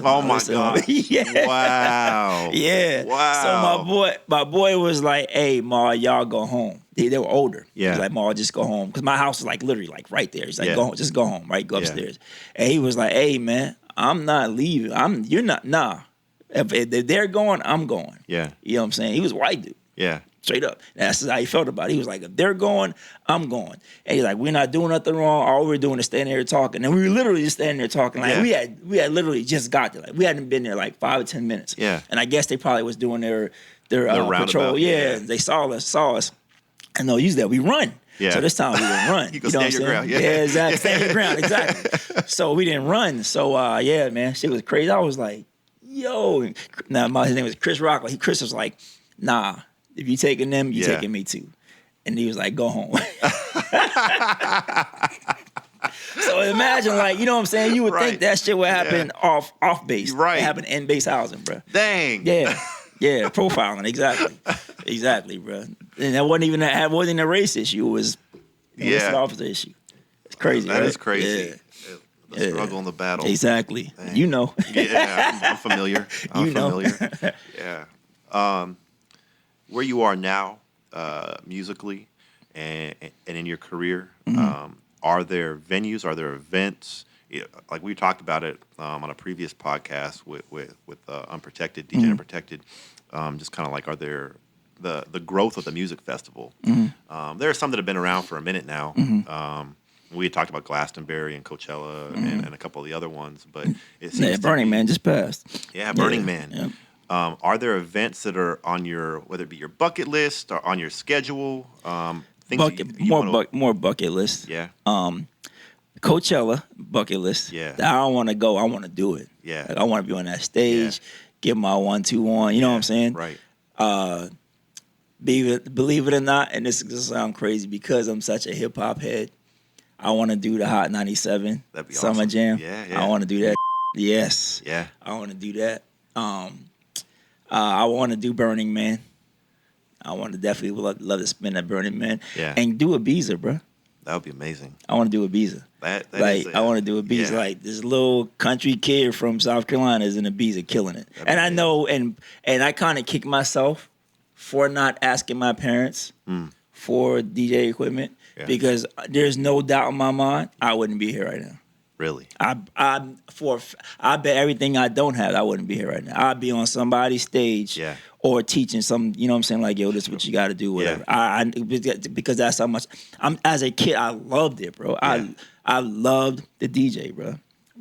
oh my God.
Yeah.
Wow.
Yeah.
Wow.
So my boy was like, hey, Ma, y'all go home. They were older. Yeah. He was like, Ma, just go home. Because my house was literally right there. He's like, go home, just go home, right? Go upstairs. And he was like, hey, man, I'm not leaving. You're not, nah. If they're going, I'm going. Yeah. You know what I'm saying? He was a white dude. Yeah. Straight up. That's how he felt about it. He was like, if they're going, I'm going. And he's like, we're not doing nothing wrong. All we're doing is standing there talking. And we were literally just standing there talking. We had literally just got there. We hadn't been there 5 or 10 minutes. Yeah. And I guess they probably was doing their patrol. Yeah. They saw us. And they'll use that. We run. Yeah. So this time we didn't run.
You know stand your ground.
Yeah, exactly. Stand your ground. Exactly. So we didn't run. So, man, shit was crazy. I was like, yo. Now, his name was Chris Rockwell. Chris was like, nah. If you taking them, you taking me too. And he was like, go home. So imagine, you know what I'm saying? You would think that shit would happen off base. Right. It happened in base housing, bro.
Dang.
Yeah. Yeah, profiling, exactly, bro. And that wasn't even a race issue. It was an officer issue. It's crazy,
That
right?
is crazy. Yeah. The struggle and the battle.
Exactly.
Dang.
You know.
Yeah, I'm familiar. Yeah. Where you are now, musically, and in your career, are there venues? Are there events? Like we talked about it on a previous podcast with Unprotected, DJ Unprotected. Just kind of are there the growth of the music festival? There are some that have been around for a minute now. We had talked about Glastonbury and Coachella and a couple of the other ones, but it seems
Burning Man just passed.
Yeah, Burning Man. Yep. Are there events that are on whether it be your bucket list or on your schedule?
More bucket list.
Yeah.
Coachella bucket list. Yeah. I don't want to go. I want to do it. Yeah. I want to be on that stage, get my 1-2 on. You know what I'm saying?
Right.
Believe it or not, and this is gonna sound crazy because I'm such a hip hop head. I want to do the Hot 97 Summer
awesome.
Jam.
Yeah.
I want to do that. Yes.
Yeah.
I want to do that. I want to do Burning Man. I want to definitely love to spin that Burning Man.
Yeah.
And do Ibiza, bro.
That would be amazing.
I want to do Ibiza. I want to do Ibiza.
Yeah.
Like this little country kid from South Carolina is in Ibiza killing it. And I know, and I kind of kick myself for not asking my parents for DJ equipment because there's no doubt in my mind I wouldn't be here right now.
Really?
I bet everything I don't have, I wouldn't be here right now. I'd be on somebody's stage or teaching some, you know what I'm saying? Like, yo, this is what you got to do, whatever. Yeah. Because that's how much, as a kid, I loved it, bro. Yeah. I loved the DJ, bro.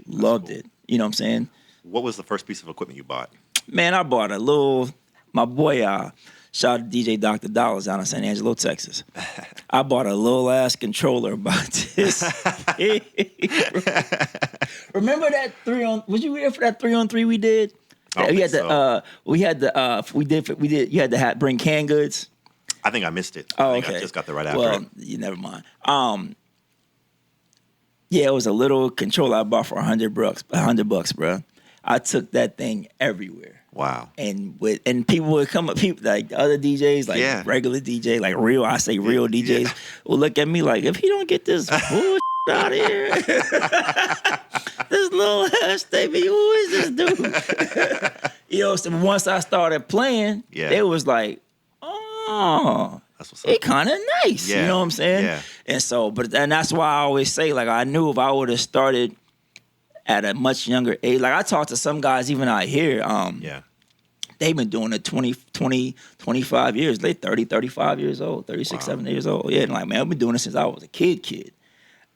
Loved it. You know what I'm saying?
What was the first piece of equipment you bought?
Man, I bought my boy, shout out to DJ Dr. Dollars down in San Angelo, Texas. I bought a little ass controller about this. Remember that 3-on? Was you there for that 3-on-3 we did? You had to bring canned goods.
I think I missed it.
Oh,
I think
okay.
I just got there right after.
Well, you never mind. Yeah, it was a little controller I bought for $100, bro. I took that thing everywhere.
Wow.
And people would come up, people like other DJs, like regular DJs, like real DJs, will look at me like, if he don't get this bullshit out of here, this little ass baby, who is this dude? You know, so once I started playing, it was like, oh, it kind of nice. You know what I'm saying? Yeah. And that's why I always say, like, I knew if I would have started at a much younger age. Like, I talk to some guys even out here. They've been doing it 20, 25 years. They 30, 35 years old, 36, 7 years old. Yeah, and like, man, I've been doing this since I was a kid.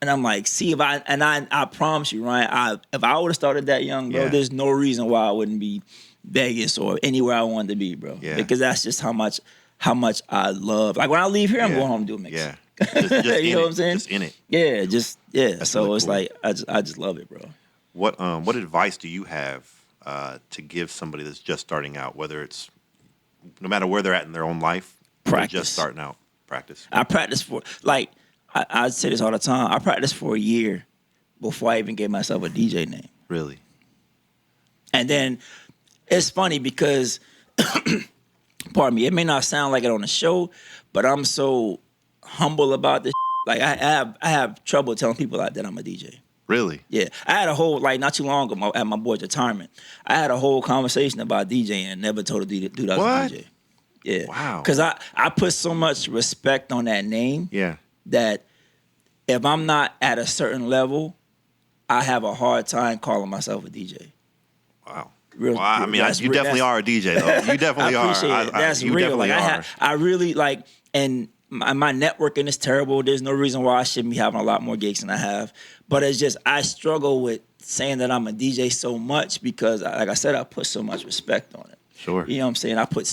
And I'm like, see, I promise you, Ryan, if I would have started that young, bro, there's no reason why I wouldn't be Vegas or anywhere I wanted to be, bro. Yeah. Because that's just how much I love. Like, when I leave here, I'm going home to do a mix.
Yeah. Just
you know what I'm saying?
Just in it.
Yeah,
That's
so
really
it's
cool.
like, I just love it, bro.
What advice do you have to give somebody that's just starting out, whether it's no matter where they're at in their own life,
practice.
Just starting out, practice.
I practice for, like, I say this all the time. I practiced for a year before I even gave myself a DJ name.
Really?
And then it's funny because, pardon me, it may not sound like it on the show, but I'm so humble about this. Like, I have trouble telling people that I'm a DJ.
Really?
Yeah. I had a whole, like, not too long ago at my boy's retirement, I had a whole conversation about DJing and never told a dude I was a DJ. Yeah.
Wow.
Because I put so much respect on that name that if I'm not at a certain level, I have a hard time calling myself a DJ.
Wow. I mean, you definitely are a DJ, though. You definitely
I appreciate
are.
It. That's real. Like, I really, like, and my networking is terrible. There's no reason why I shouldn't be having a lot more gigs than I have. But it's just, I struggle with saying that I'm a DJ so much because, like I said, I put so much respect on it.
Sure.
You know what I'm saying? I put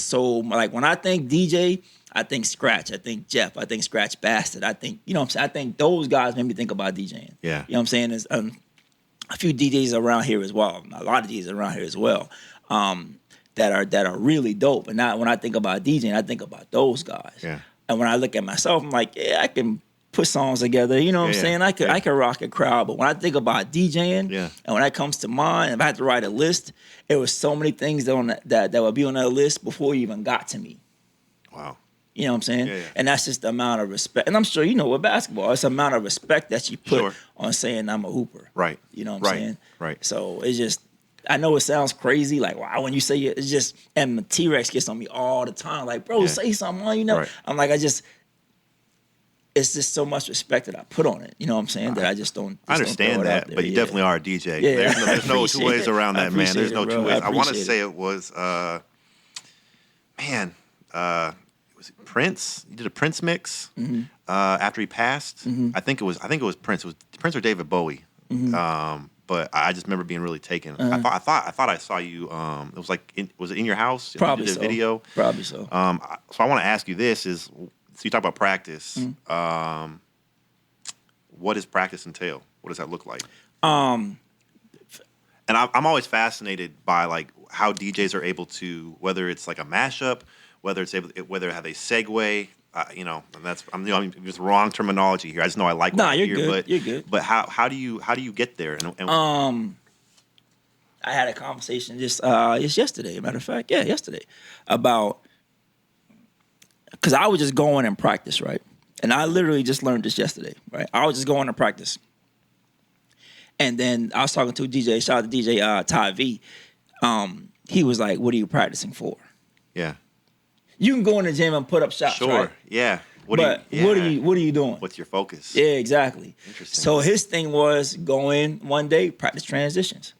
like, when I think DJ, I think Scratch. I think Jeff. I think Scratch Bastard. I think, you know what I'm saying? I think those guys made me think about DJing. Yeah. You know what I'm saying? There's a few DJs around here as well. A lot of DJs around here as well. That are really dope. And now when I think about DJing, I think about those guys. Yeah. And when I look at myself, I'm like, yeah, I can put songs together. You know what I'm saying? I could rock a crowd. But when I think about DJing, and when that comes to mind, if I had to write a list, it was so many things that would be on that list before you even got to me.
Wow.
You know what I'm saying? Yeah. And that's just the amount of respect. And I'm sure you know with basketball, it's the amount of respect that you put on saying I'm a hooper.
Right.
You know what I'm saying?
Right.
So it's just, I know it sounds crazy, like, wow, when you say it, it's just, and T-Rex gets on me all the time, like, bro, say something, man, you know? Right. I'm like, it's just so much respect that I put on it, you know what I'm saying, that I just don't
I understand that, but you definitely are a DJ.
Yeah.
There's no two ways around that, man. There's no two ways. I want to say it was, was it Prince? You did a Prince mix after he passed. Mm-hmm. I think it was Prince. It was Prince or David Bowie. Mm-hmm. But I just remember being really taken. I thought I saw you. It was like, was it in your house?
Probably
you did
so.
A video.
Probably so.
So I want to ask you this: so you talk about practice. What does practice entail? What does that look like? And I'm always fascinated by like how DJs are able to, whether it's like a mashup, whether how they segue. And that's I'm just wrong terminology here. I just know I like.
You're good. You're good.
But how do you get there?
I had a conversation just yesterday. Matter of fact, yesterday, about because I was just going and practice, right? And I literally just learned this yesterday, right? I was just going to practice. And then I was talking to a DJ, shout out to DJ Ty V. He was like, what are you practicing for?
Yeah.
You can go in the gym and put up shots,
sure.
right?
Yeah.
What are you doing?
What's your focus?
Yeah, exactly.
Interesting.
So his thing was go in one day, practice transitions.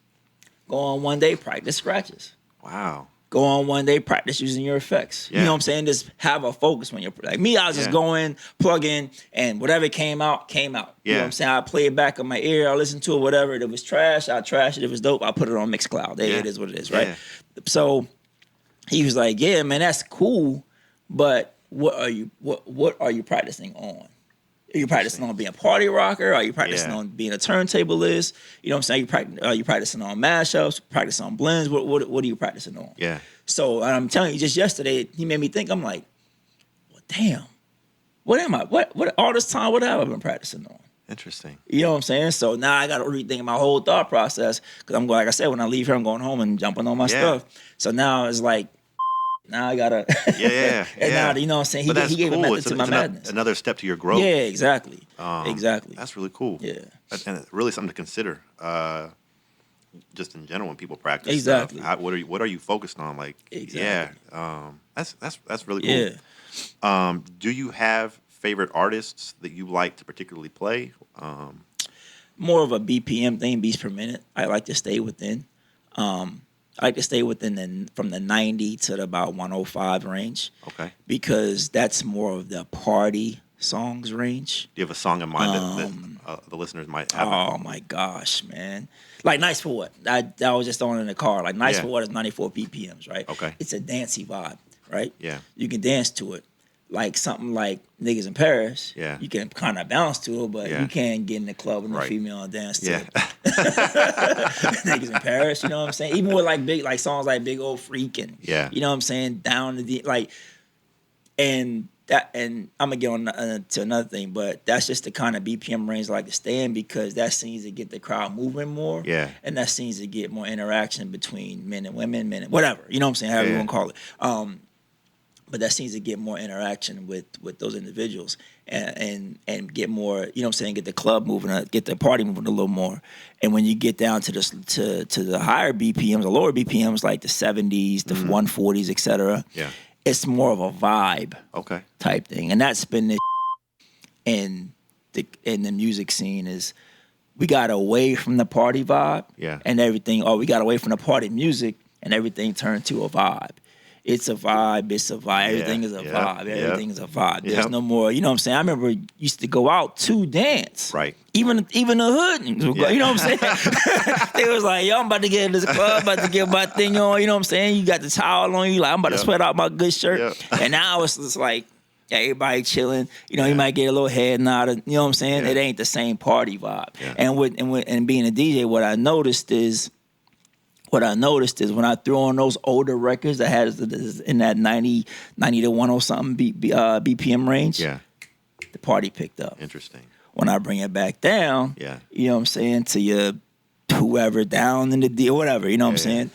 Go on one day, practice scratches.
Wow.
Go on one day, practice using your effects. Yeah. You know what I'm saying? Just have a focus when you're like me. I was just going, plug in, and whatever came out. You know what I'm saying? I play it back in my ear. I listen to it, whatever. If it was trash, I trash it. If it was dope, I put it on Mixcloud. It is what it is, right? Yeah. So he was like, "Yeah, man, that's cool, but what are you practicing on? Are you practicing on being a party rocker? Are you practicing on being a turntablist? You know what I'm saying? Are you practicing on mashups? Practicing on blends? What are you practicing on?"
Yeah.
So I'm telling you, just yesterday, he made me think. I'm like, well, damn, what am I? What all this time? What have I been practicing on?
Interesting.
You know what I'm saying? So now I got to rethink my whole thought process because I'm going. Like I said, when I leave here, I'm going home and jumping on my stuff. So now it's like. Now I gotta. And now you know what I'm saying. He gave a method to my madness.
Another step to your growth.
Yeah, exactly. Exactly.
That's really cool.
Yeah,
and it's really something to consider. Just in general, when people practice.
Exactly.
Stuff, what are you focused on? Like.
Exactly.
Yeah. That's really cool. Yeah. Do you have favorite artists that you like to particularly play?
More of a BPM thing, beats per minute. I like to stay within. I like to stay within from the 90 to about 105 range.
Okay.
Because that's more of the party songs range.
Do you have a song in mind that the listeners might have?
Oh my gosh, man! Like Nice for What? I was just on in the car. Like Nice for What is 94 BPMs, right?
Okay.
It's a dancey vibe, right?
Yeah.
You can dance to it. Like something like Niggas in Paris.
Yeah.
You can kind of bounce to it, but you can't get in the club and the female and dance to it. Niggas in Paris, you know what I'm saying? Even with like songs like Big Old Freak and you know what I'm saying, down the and I'm gonna get on to another thing, but that's just the kind of BPM range I like to stay in because that seems to get the crowd moving more.
Yeah.
And that seems to get more interaction between men and women, men and whatever. You know what I'm saying? However you want to call it. But that seems to get more interaction with those individuals and get more, you know what I'm saying, get the club moving, get the party moving a little more. And when you get down to the higher BPMs, the lower BPMs, like the 70s, the 140s, et cetera, it's more of a vibe type thing. And that's been the in the music scene is we got away from the party vibe and everything, or we got away from the party music and everything turned to a vibe. It's a vibe. It's a vibe. Everything is a vibe. Everything is a vibe. There's no more. You know what I'm saying? I remember used to go out to dance.
Right.
Even the hood. You know what I'm saying? They was like, yo, I'm about to get in this club, about to get my thing on. You know what I'm saying? You got the towel on you. Like, I'm about to sweat out my good shirt. And now it's just like, everybody chilling. You know, you might get a little head nod. You know what I'm saying? It ain't the same party vibe. And being a DJ, what I noticed is when I threw on those older records that had in that 90 to 10 something BPM range, the party picked up.
Interesting.
When I bring it back down, you know what I'm saying, to your whoever down in the deal, whatever, you know what I'm saying?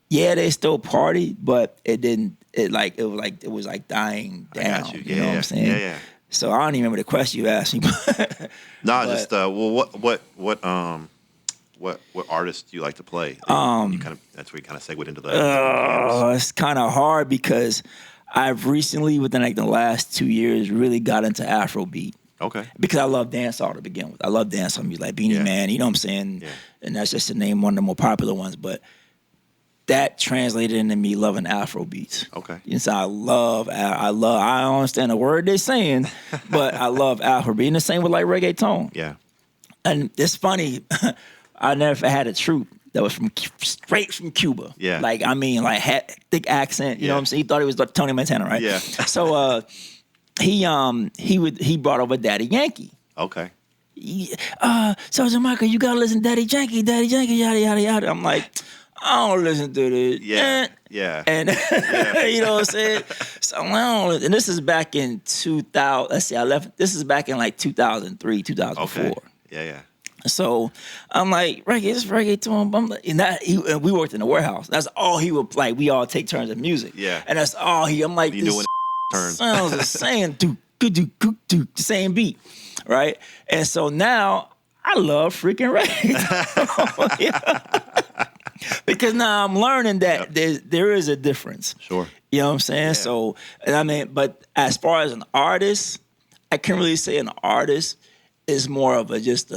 They still party, but it didn't. It was like dying down. I got you. You know what I'm saying?
Yeah.
So I don't even remember the question you asked me.
What artists do you like to play? That's where you kind of segued into the
it's kind of hard because I've recently, within like the last 2 years, really got into Afrobeat.
Okay.
Because I love dancehall to begin with. I love dancehall music, like Beanie Man, you know what I'm saying? Yeah. And that's just to name one of the more popular ones. But that translated into me loving Afrobeats.
Okay.
And so I don't understand a word they're saying, but I love Afrobeat. And the same with like reggaeton.
Yeah.
And it's funny. I never had a troupe that was straight from Cuba.
Yeah.
Like, I mean, like had thick accent. You know what I'm saying? He thought he was Tony Montana, right?
Yeah.
So he brought over Daddy Yankee.
Okay.
So Jamaica, you gotta listen to Daddy Yankee, yada yada yada. I'm like, I don't listen to this.
Yeah.
And you know what I'm saying? So and this is back in 2000. Let's see, this is back in like 2003, 2004.
Okay. Yeah.
So I'm like, it's reggaeton. And we worked in the warehouse. That's all he would like. We all take turns of music.
Yeah.
And that's all I'm like,
you doing turns.
Sounds the same. the same beat, right? And so now I love freaking reggae. Yeah. Because now I'm learning that there is a difference.
Sure.
You know what I'm saying? Yeah. So, and I mean, but as far as an artist, I can't really say an artist is more of just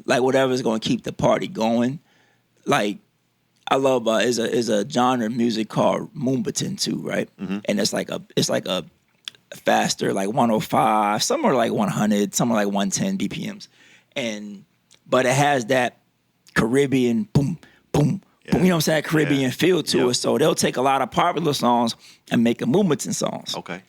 like whatever's going to keep the party going. Like, I love is a genre of music called Moombahton too, right? Mm-hmm. And it's like a faster, like 105, somewhere like 100, somewhere like 110 BPMs, but it has that Caribbean boom, boom, boom. You know what I'm saying? Caribbean feel to it. So they'll take a lot of popular songs and make them Moombahton songs.
Okay.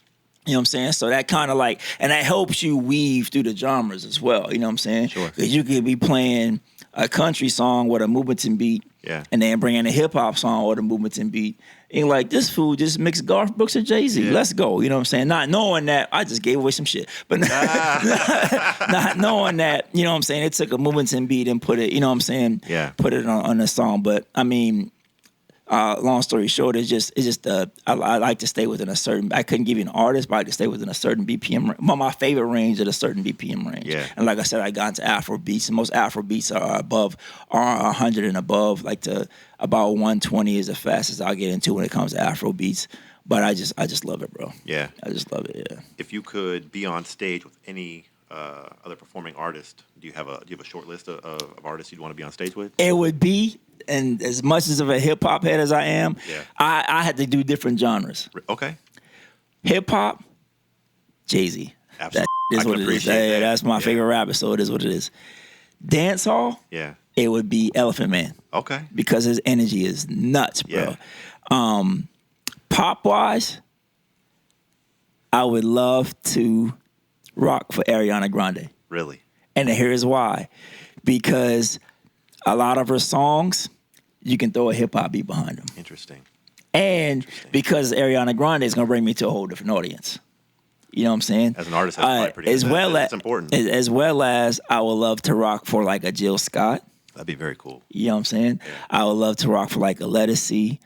You know what I'm saying? So that kind of like, and that helps you weave through the genres as well. You know what I'm saying?
Sure.
Because you could be playing a country song with a Moombahton beat, and then bringing a hip hop song with a Moombahton beat. And like, this fool just mixed Garth Brooks and Jay-Z. Yeah. Let's go. You know what I'm saying? Not knowing that, I just gave away some shit. But not knowing that, you know what I'm saying? It took a Moombahton beat and put it, you know what I'm saying?
Yeah.
Put it on a song. But I mean, long story short, I like to stay within a certain, I couldn't give you an artist, but I like to stay within a certain BPM, my favorite range at a certain BPM range.
Yeah.
And like I said, I got into Afro beats, and most Afro beats are 100 and above, like to about 120 is the fastest I'll get into when it comes to Afro beats. But I just love it, bro.
Yeah.
I just love it, yeah.
If you could be on stage with any other performing artist, do you have a short list of artists you'd want to be on stage with?
It would be, and as much as of a hip hop head as I am, I had to do different genres.
Okay.
Hip hop, Jay-Z.
Absolutely.
That is what it is. That's my favorite rapper, so it is what it is. Dance hall, it would be Elephant Man.
Okay.
Because his energy is nuts, bro.
Yeah.
Pop wise, I would love to rock for Ariana Grande.
Really?
And here's why. Because a lot of her songs, you can throw a hip-hop beat behind them.
Interesting.
And because Ariana Grande is going to bring me to a whole different audience. You know what I'm saying?
As an artist, that's probably pretty good. That's important.
As well as I would love to rock for like a Jill Scott.
That'd be very cool.
You know what I'm saying? Yeah. I would love to rock for like a Lettucey.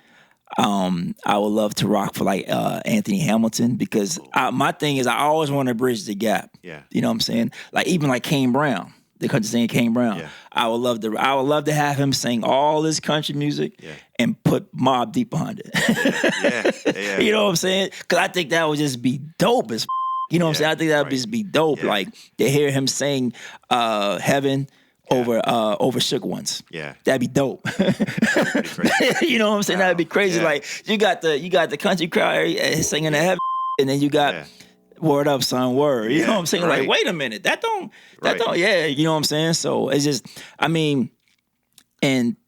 I would love to rock for like Anthony Hamilton, because my thing is I always want to bridge the gap.
Yeah.
You know what I'm saying? Like even like Kane Brown, the country singer Kane Brown. Yeah. I would love to have him sing all this country music and put Mobb Deep behind it. Yeah. You know what I'm saying? Because I think that would just be dope as. You know what I'm saying? I think that would just be dope. Yeah. Like to hear him sing Heaven. Over Shook Ones. Yeah. That'd be dope. You know what I'm saying? Wow. That'd be crazy. Yeah. Like you got the country crowd singing the Heaven, and then you got Word Up Son Word. You know what I'm saying? Right. Like, wait a minute. That don't you know what I'm saying? So it's just, I mean,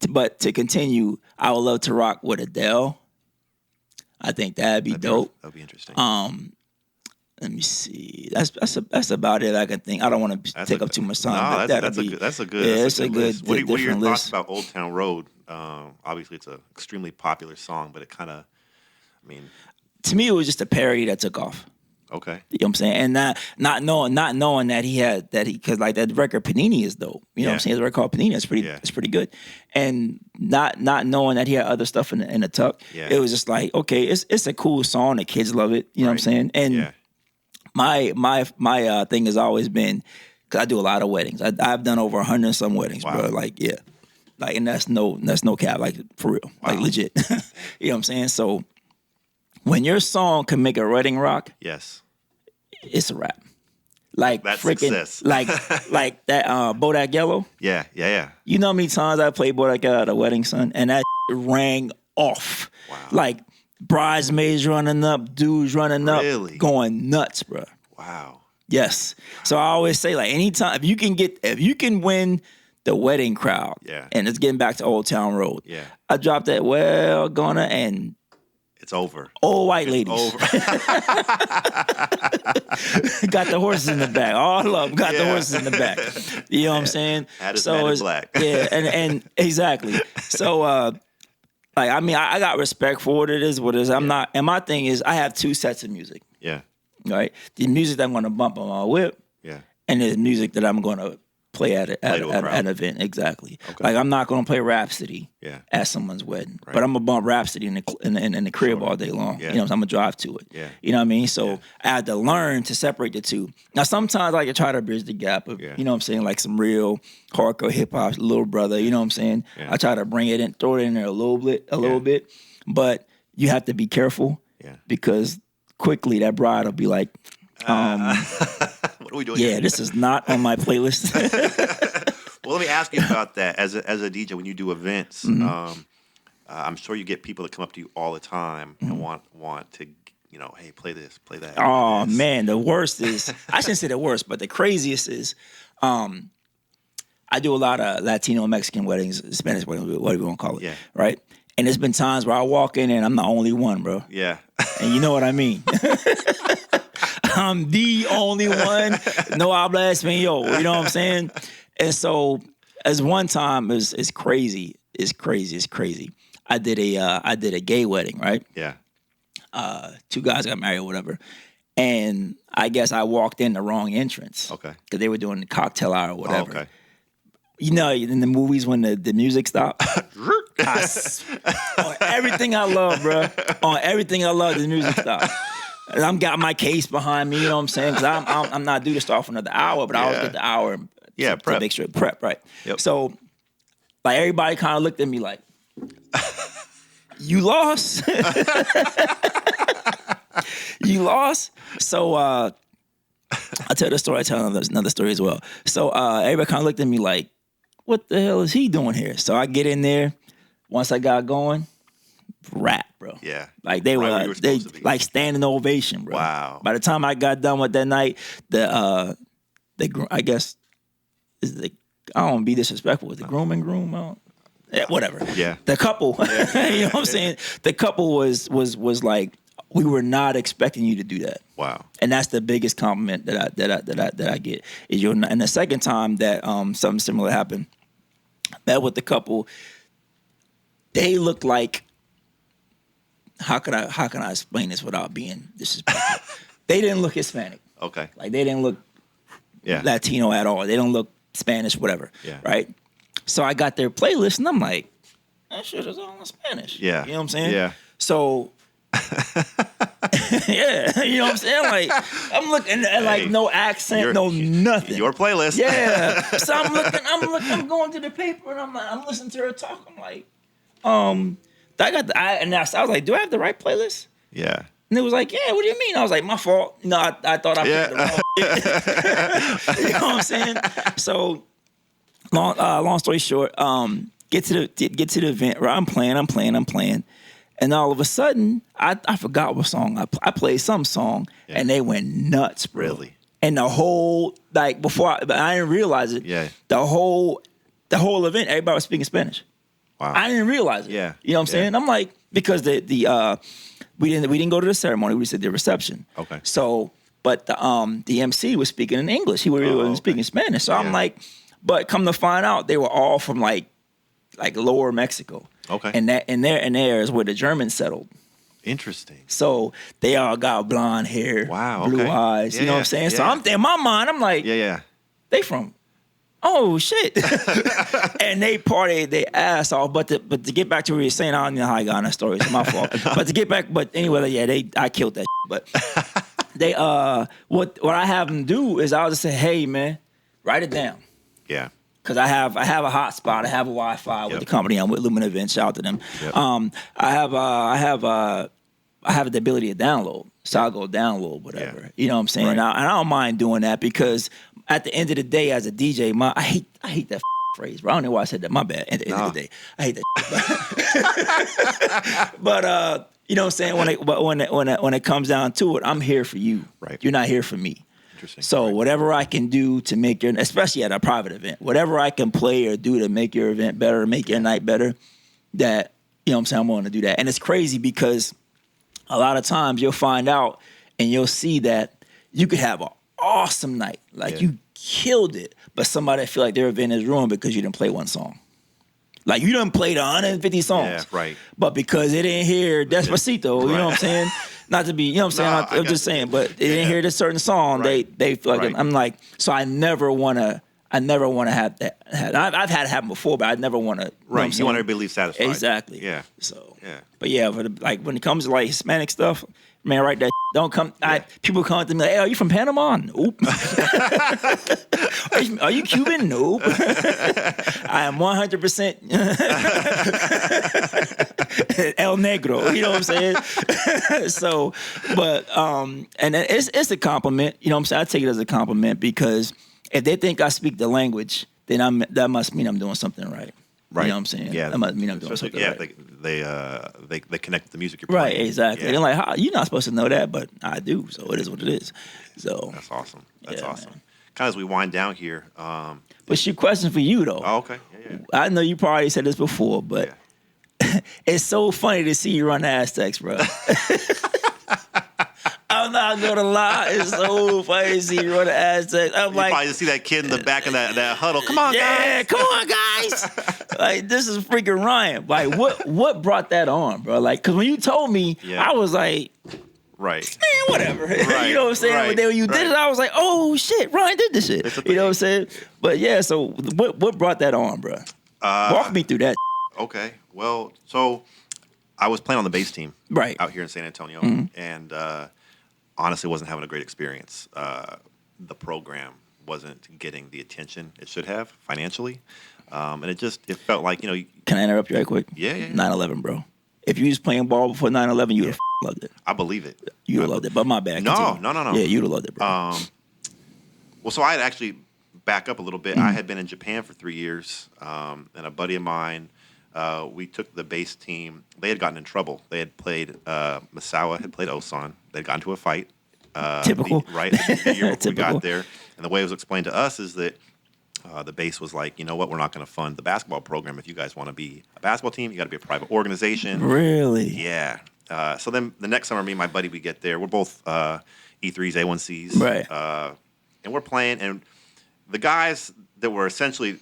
but to continue, I would love to rock with Adele. I think that'd be dope.
That'd be interesting.
Let me see. That's about it. I can think. I don't want to take up too much time.
No, that's a good.
Yeah, it's a good.
What are your thoughts about Old Town Road? Obviously, it's an extremely popular song, but it kind of, I mean,
to me, it was just a parody that took off.
Okay.
You know what I'm saying? And not knowing that because like that record Panini is dope. You know what I'm saying? The record called Panini is pretty good. And not knowing that he had other stuff in the tuck, it was just like, okay, it's a cool song. The kids love it. You know what I'm saying? And my thing has always been, because I do a lot of weddings. I've done over 100 and some weddings, bro. Like, like, and that's no cap, like for real, like legit. You know what I'm saying? So when your song can make a wedding rock, it's a rap. Like that's freaking success. like that Bodak Yellow.
Yeah.
You know how many times I played Bodak Yellow at a wedding, son, and that rang off. Wow. Like bridesmaids running up, dudes running up, going nuts, bro.
Wow.
Yes. So I always say, like, anytime if you can win the wedding crowd, and it's getting back to Old Town Road. Yeah. I dropped that and
it's over.
Old white ladies.
Over.
Got the horses in the back. All of them got the horses in the back. You know what I'm saying?
So it's black.
and exactly. So like, I mean, I got respect for what it is. I'm not, and my thing is, I have two sets of music. Yeah. Right? The music that I'm going to bump on my whip. Yeah. And the music that I'm going to play at an event. Exactly. Okay. Like I'm not gonna play Rhapsody at someone's wedding, but I'm gonna bump Rhapsody in the crib all day long. Yeah. You know, I'm gonna drive to it. Yeah. You know what I mean? So I had to learn to separate the two. Now sometimes I try to bridge the gap of, you know what I'm saying, like some real hardcore hip hop, Little Brother. You know what I'm saying? Yeah. I try to bring it in, throw it in there a little bit, but you have to be careful because quickly that bride will be like, what
are we doing?
Yeah, this is not on my playlist.
Well, let me ask you about that. As a DJ, when you do events, I'm sure you get people that come up to you all the time and want to, you know, hey, play this, play that.
Oh man, the worst is I shouldn't say the worst, but the craziest is I do a lot of Latino and Mexican weddings, Spanish weddings, whatever you want to call it, right? And there's been times where I walk in and I'm the only one, bro. Yeah. And you know what I mean. I'm the only one. No habla español. You know what I'm saying? And so, as one time, it's crazy. It's crazy. I did a gay wedding, right? Yeah. 2 guys got married or whatever. And I guess I walked in the wrong entrance. Okay. Because they were doing the cocktail hour or whatever. Oh, okay. You know, in the movies when the music stopped, on everything I love, bro. On everything I love, the music stopped. And I'm got my case behind me, you know what I'm saying? Because I'm not due to start for another hour, but I always get the hour to make sure prep, right? Yep. So, like, everybody kind of looked at me like, you lost? You lost? So, I tell the story, I tell another story as well. So, everybody kind of looked at me like, what the hell is he doing here? So, I get in there. Once I got going, rap, bro. Yeah. Like they were like standing ovation, bro. Wow. By the time I got done with that night, I guess I don't want to be disrespectful. Was the groom? Whatever. Yeah. The couple. Yeah. You know what I'm saying? The couple was like, we were not expecting you to do that. Wow. And that's the biggest compliment that I get. And the second time that something similar happened, met with the couple, they looked like, how can I explain this without being disrespectful? They didn't look Hispanic. Okay. Like they didn't look Latino at all. They don't look Spanish, whatever. Yeah. Right? So I got their playlist and I'm like, that shit is all in Spanish. Yeah. You know what I'm saying? Yeah. So yeah, you know what I'm saying? Like I'm looking at like no accent, no nothing. Your playlist. Yeah. So I'm going to the paper and I'm listening to her talk. I'm like, I was like, do I have the right playlist? Yeah. And it was like, yeah, what do you mean? I was like, my fault. No, I thought I picked the wrong. You know what I'm saying? So, long story short, get to the event. Right? I'm playing. And all of a sudden, I forgot what song. I played some song, and they went nuts, bro. Really? And the whole, like, but I didn't realize it. Yeah. The whole event, everybody was speaking Spanish. Wow. I didn't realize it. Yeah. You know what I'm saying? I'm like, because we didn't go to the ceremony, we just did the reception. Okay. So, but the MC was speaking in English. He wasn't speaking Spanish. So I'm like, but come to find out, they were all from like lower Mexico. Okay. And there is where the Germans settled. Interesting. So they all got blonde hair, blue eyes. Yeah, you know what I'm saying? Yeah. So I'm in my mind, I'm like, they from. Oh shit! And they partied their ass off. But to get back to what you were saying, I don't know how I got on that story. It's my fault. But to get back, but anyway, I killed that. But they what I have them do is I'll just say, hey man, write it down. Yeah. Because I have a hotspot, I have a Wi-Fi with the company I'm with, Lumina Events. Shout out to them. Yep. I have the ability to download, so I'll go download whatever. Yeah. You know what I'm saying? Right. And I don't mind doing that because at the end of the day, as a DJ, I hate that phrase, bro. I don't know why I said that. My bad. At the end of the day, I hate that. But you know what I'm saying? When it comes down to it, I'm here for you. Right. You're not here for me. Interesting. So whatever I can do to make your, especially at a private event, whatever I can play or do to make your event better, make your night better, that, you know what I'm saying, I'm going to do that. And it's crazy because a lot of times you'll find out and you'll see that you could have an awesome night. Like you killed it, but somebody feel like their event is ruined because you didn't play one song. Like you done played 150 songs. Yeah, right. But because it didn't hear Despacito, you know what I'm saying? Not to be, you know what I'm saying? I'm just saying, but they didn't hear this certain song. Right. They feel like I'm like, so I never wanna I never want to have that. I've had it happen before, but I never want to.
Right, you want everybody to leave satisfied.
Exactly.
Yeah.
So.
Yeah.
But yeah, like when it comes to like Hispanic stuff, man, right there. Don't come. Yeah. People come to me like, "Hey, are you from Panama?" Nope. Are you Cuban? Nope. I am 100% El Negro. You know what I'm saying? So, but and it's a compliment. You know what I'm saying? I take it as a compliment because if they think I speak the language, then that must mean I'm doing something right.
Right.
You know what I'm saying?
Yeah.
That must mean I'm doing something right.
They connect with the music you're playing.
Right, exactly.
Yeah.
They're like, "How you're not supposed to know that," but I do. So it is what it is. So
that's awesome. That's awesome.
Man.
Kind of as we wind down here.
But your question for you though.
Oh, okay. Yeah.
I know you probably said this before, but it's so funny to see you run the Aztecs, bro. I'm not gonna lie, it's so funny to see you run the Aztecs. I'm
you
like,
probably see that kid in the back of that huddle. Come on, guys.
Come on, guys. Like, this is freaking Ryan. Like, what brought that on, bro? Like, because when you told me, I was like,
right,
man, whatever.
Right,
you know what I'm saying?
right,
but then when you did it, I was like, oh shit, Ryan did this shit. You know what I'm saying? But yeah, so what brought that on, bro? Walk me through that.
Okay, well, so I was playing on the bass team,
right,
out here in San Antonio, and honestly, wasn't having a great experience. The program wasn't getting the attention it should have financially, and it felt like, you know.
Can I interrupt you right quick?
Yeah.
9/11, bro. If you was playing ball before 9/11, you would have loved it.
I believe it.
You would have loved it, but my bad.
No.
Yeah, you would have loved it, bro.
Well, so I had actually back up a little bit. I had been in Japan for 3 years, and a buddy of mine. We took the bass team. They had gotten in trouble. They had played Misawa had played Osan. They'd gotten into a fight.
Typical.
The year before we got there. And the way it was explained to us is that the base was like, you know what, we're not going to fund the basketball program. If you guys want to be a basketball team, you got to be a private organization.
Really?
Yeah. So then the next summer, me and my buddy, we get there. We're both E3s, A1Cs.
Right.
And we're playing. And the guys that were essentially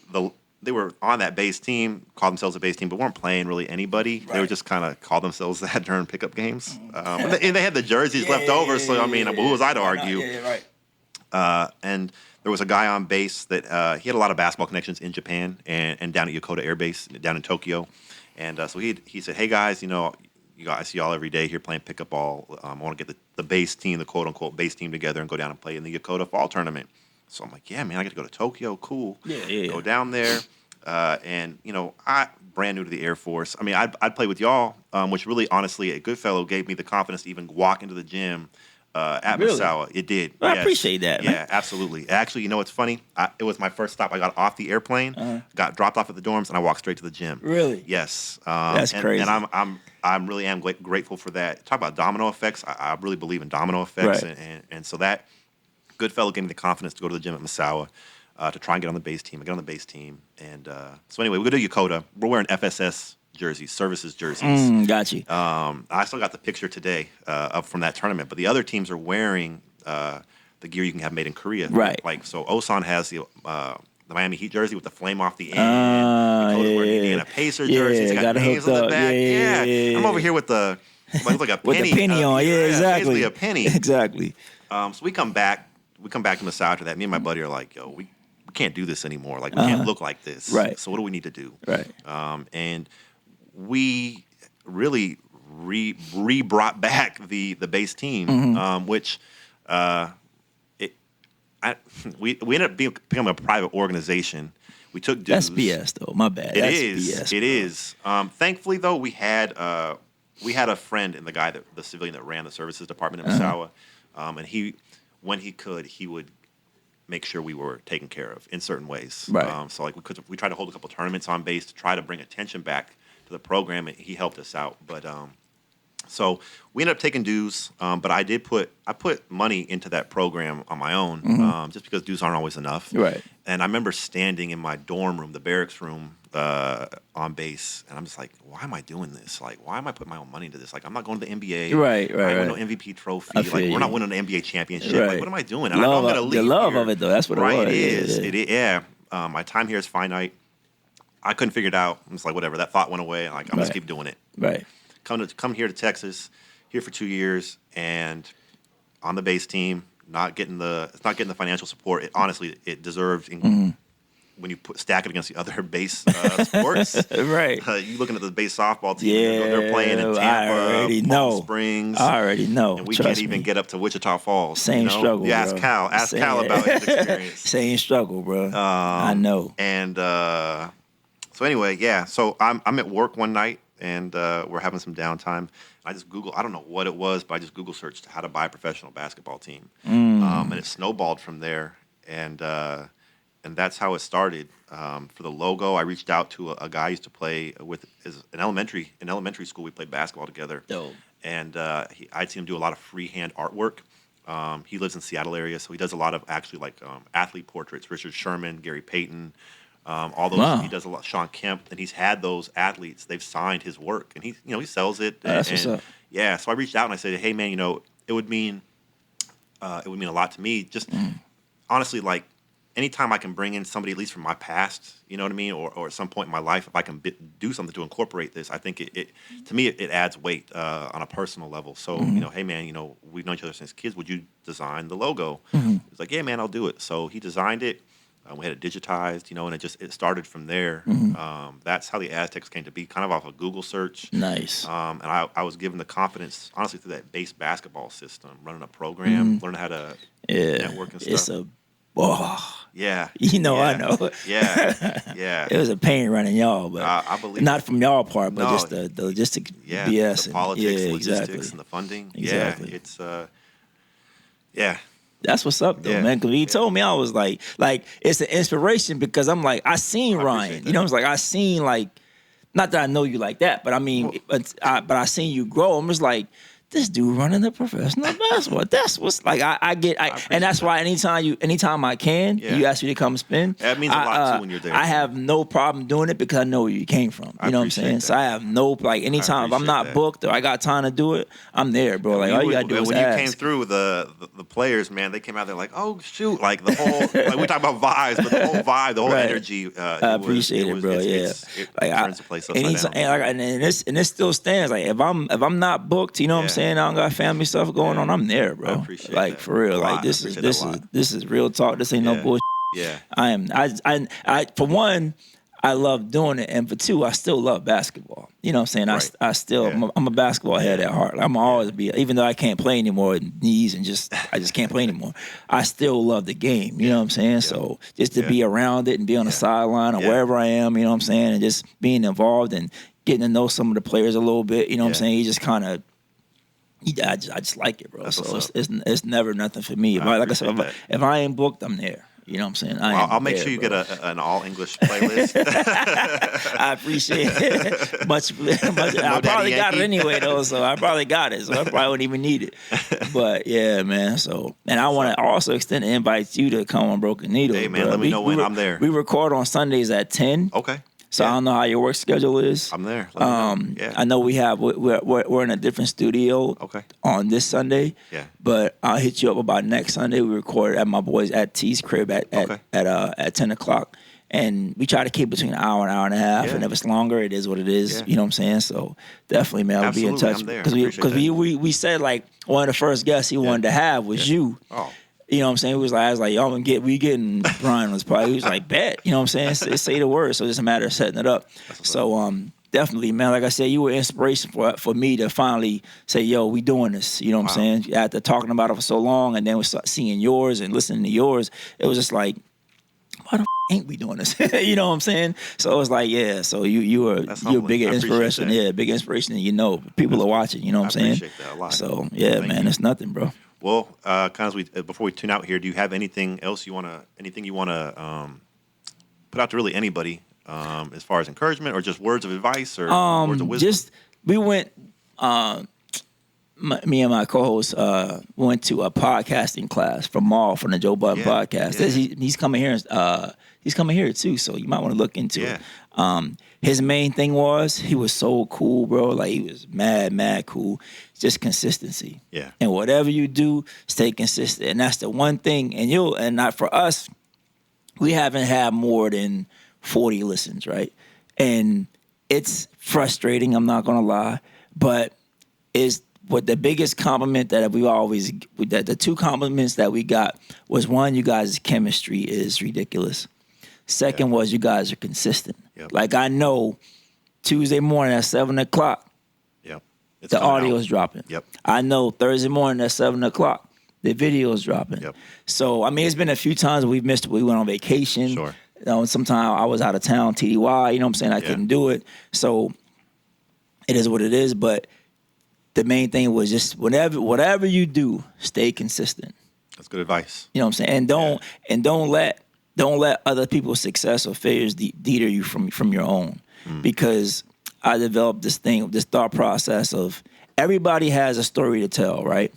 they were on that base team, called themselves a base team, but weren't playing really anybody. Right. They were just kind of called themselves that during pickup games. And they had the jerseys left over, so I mean, who was I to argue?
Right.
And there was a guy on base that he had a lot of basketball connections in Japan and down at Yokota Air Base down in Tokyo. And so he said, "Hey guys, you know, I see y'all every day here playing pickup ball. I want to get the base team, the quote unquote base team together and go down and play in the Yokota Fall Tournament." So I'm like, "Yeah, man, I get to go to Tokyo. Cool.
Yeah.
Go down there." And you know, I brand new to the Air Force. I mean, I'd play with y'all, which really, honestly, a good fellow gave me the confidence to even walk into the gym at Misawa. It did.
Well, yes. I appreciate that.
Yeah,
man.
Absolutely. Actually, you know what's funny? It was my first stop. I got off the airplane, got dropped off at the dorms, and I walked straight to the gym.
Really?
Yes.
That's crazy.
And I'm really am grateful for that. Talk about domino effects. I really believe in domino effects,
right.
and so that good fellow gave me the confidence to go to the gym at Misawa. To try and get on the base team. I get on the base team. And so anyway, we go to Yokota. We're wearing FSS jerseys, services jerseys.
Got you.
I still got the picture today up from that tournament. But the other teams are wearing the gear you can have made in Korea.
Right.
Like, so Osan has the Miami Heat jersey with the flame off the end. Yakota's wearing Indiana Pacer jerseys. They got names on the back. Yeah. I'm over here with the looks like a penny.
With the penny on. Yeah, exactly.
Basically a penny.
Exactly.
So we come back. To Misawa after that. Me and my buddy are like, yo, we can't do this anymore. Like, we can't look like this.
Right.
So what do we need to do?
Right.
And we really brought back the base team, which we ended up becoming a private organization. We took dues.
That's BS though. My bad.
It is. Thankfully though, we had a friend in the civilian that ran the services department in Misawa, and when he could, he would make sure we were taken care of in certain ways.
Right.
So like we tried to hold a couple tournaments on base to try to bring attention back to the program, and he helped us out. But so we ended up taking dues, but I put money into that program on my own, just because dues aren't always enough.
Right.
And I remember standing in my dorm room, the barracks room, on base, and I'm just like, why am I doing this? Like, why am I putting my own money into this? Like, I'm not going to the NBA.
Right.
I win no MVP trophy. Like, we're not winning an NBA championship.
Right.
Like, what am I doing? And I know I'm going to leave.
The love
here.
of it, though. That's what it was.
Right, it is. It is. Yeah. My time here is finite. I couldn't figure it out. I'm just like, whatever. That thought went away. Like, I'm just keep doing it.
Right.
Come here to Texas, here for 2 years, and on the base team, not getting the financial support. Honestly, it deserved when you stack it against the other base sports,
right?
You looking at the base softball team, they're playing in Tampa, Palm Springs.
I already know.
And we can't even get up to Wichita Falls.
Same struggle,
You ask
bro.
Cal. Ask Cal about his experience.
Same struggle, bro. I know.
And so anyway, yeah. So I'm at work one night, and we're having some downtime. I just I don't know what it was, but I just Google searched how to buy a professional basketball team. And it snowballed from there. And that's how it started. For the logo, I reached out to a guy I used to play with in elementary school. We played basketball together.
Dope.
And I'd seen him do a lot of freehand artwork. He lives in Seattle area, so he does a lot of actually like athlete portraits. Richard Sherman, Gary Payton, all those. Wow. He does a lot. Sean Kemp, and he's had those athletes. They've signed his work, and he sells it.
That's what's up.
Yeah, so I reached out and I said, hey man, it would mean a lot to me. Just honestly, like anytime I can bring in somebody, at least from my past, you know what I mean, or at some point in my life, if I can do something to incorporate this, I think it to me it adds weight on a personal level. So hey man, we've known each other since kids. Would you design the logo? He's like, yeah man, I'll do it. So he designed it. We had it digitized, and it started from there. That's how the Aztecs came to be, kind of off a Google search.
Nice.
And I was given the confidence, honestly, through that base basketball system, running a program, learning how to network and stuff. Yeah.
I know.
Yeah.
It was a pain running y'all, but
I believe
not from y'all part, but just the logistic BS.
The politics, logistics, and the funding.
Exactly.
Yeah, it's
That's what's up, though, man. Because he told me, I was like, it's an inspiration because I'm like, I seen Ryan. It's like I seen not that I know you like that, but I mean, but I seen you grow. I'm just like, this dude running the professional basketball. That's what's like. And that's why anytime I can, you ask me to come spin.
That means a lot too when you're there.
I have no problem doing it because I know where you came from. You know what I'm saying? That. So I have no anytime if I'm not booked or I got time to do it, I'm there, bro. Like all you gotta do is
when
ask.
You came through the players, man, they came out there like, oh shoot, like the whole like we talk about vibes, but the whole vibe, the whole energy.
I appreciate it, bro. It
turns the place upside down.
And this still stands. Like if I'm not booked, you know what I'm saying? I don't got family stuff going on. I'm there, bro.
I appreciate
that. For real. Like this is real talk. This ain't no bullshit.
Yeah.
I for one, I love doing it, and for two, I still love basketball. You know what I'm saying? Right. I still I'm a basketball head at heart. I'm always be, even though I can't play anymore, knees and I just can't play anymore. I still love the game. You know what I'm saying? Yeah. So just to be around it and be on the sideline or wherever I am, you know what I'm saying, and just being involved and getting to know some of the players a little bit. You know what I'm saying? You just kind of. I just like it, bro.
That's
so it's never nothing for me. Like I said, if I ain't booked, I'm there. You know what I'm saying?
I'll make sure you get an all-English playlist.
I appreciate it. Much. I probably got it anyway, though, so I probably got it. So I probably wouldn't even need it. But, yeah, man. So, and I want to also extend and invite you to come on Broken Needle.
Hey, man, let me know when I'm there.
We record on Sundays at 10.
Okay.
So I don't know how your work schedule is.
I'm there.
I know we're in a different studio on this Sunday.
Yeah.
But I'll hit you up about next Sunday. We record at my boys at T's crib at 10:00, and we try to keep between an hour and a half. Yeah. And if it's longer, it is what it is. Yeah. You know what I'm saying? So definitely, man, I'll be in touch because we said like one of the first guests he wanted to have was you.
Oh.
You know what I'm saying? I was like, y'all getting Brian was probably, he was like, bet. You know what I'm saying? Say the word. So it's just a matter of setting it up. So definitely, man, like I said, you were inspiration for me to finally say, yo, we doing this. You know what I'm saying? After talking about it for so long and then we start seeing yours and listening to yours, it was just like, why the ain't we doing this? You know what I'm saying? So it was like, yeah, so you're a bigger inspiration. Yeah, big inspiration than people are watching. You know what I'm saying? I appreciate that a lot. So yeah, man, it's nothing, bro.
Well, kind of before we tune out here, do you have anything else you want to put out to really anybody as far as encouragement or just words of advice or words of wisdom?
We went, me and my co-host went to a podcasting class from Maul from the Joe Budden podcast. Yeah. He's coming here. He's coming here too, so you might want to look into it. His main thing was he was so cool, bro. Like he was mad cool. Just consistency.
Yeah.
And whatever you do, stay consistent. And that's the one thing. And not for us, we haven't had more than 40 listens, right? And it's frustrating, I'm not gonna lie, but it's what the biggest compliment that the two compliments that we got was one, you guys' chemistry is ridiculous. Second was you guys are consistent.
Yep.
Like I know Tuesday morning at 7 o'clock, the audio is dropping.
Yep.
I know Thursday morning at 7 o'clock, the video is dropping.
Yep.
So, I mean, it's been a few times we missed. We went on vacation.
Sure.
Sometimes I was out of town, TDY, you know what I'm saying? I couldn't do it. So, it is what it is. But the main thing was just whatever you do, stay consistent.
That's good advice.
You know what I'm saying? And don't let other people's success or failures deter you from your own. Because I developed this thought process of everybody has a story to tell, right?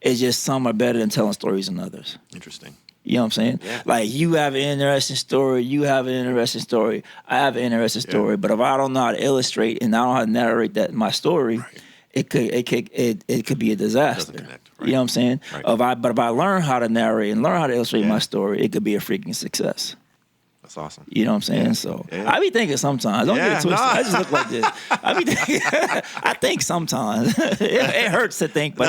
It's just some are better than telling stories than others.
Interesting.
You know what I'm saying? Yeah. Like you have an interesting story, you have an interesting story, I have an interesting story. But if I don't know how to illustrate and I don't know how to narrate my story, it could be a disaster.
Connect, right.
You know what I'm saying?
Right.
But if I learn how to narrate and learn how to illustrate my story, it could be a freaking success.
That's awesome.
You know what I'm saying? Yeah. So I be thinking sometimes. Don't get it twisted. I just look like this. I be thinking. I think sometimes. It hurts to think, but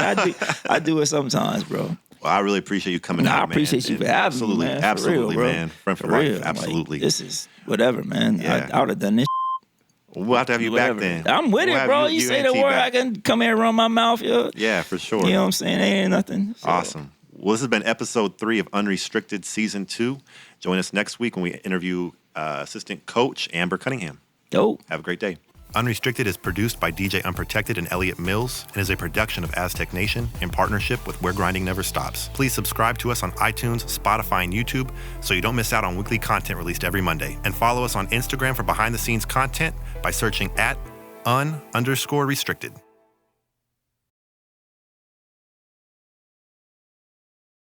I do it sometimes, bro.
Well, I really appreciate you coming out, man.
I appreciate you for having me, man.
Absolutely,
real,
man. Friend for life. Absolutely.
Like, this is whatever, man.
Yeah.
I would have done this.
We'll have to have you back then.
I'm with it, bro. You say the word, I can come here and run my mouth.
Yeah, for sure.
You know what I'm saying? Ain't nothing. So.
Awesome. Well, this has been episode 3 of Unrestricted Season 2. Join us next week when we interview assistant coach Amber Cunningham.
Dope.
Have a great day. Unrestricted is produced by DJ Unprotected and Elliot Mills and is a production of Aztec Nation in partnership with Where Grinding Never Stops. Please subscribe to us on iTunes, Spotify, and YouTube so you don't miss out on weekly content released every Monday. And follow us on Instagram for behind-the-scenes content by searching @un_restricted.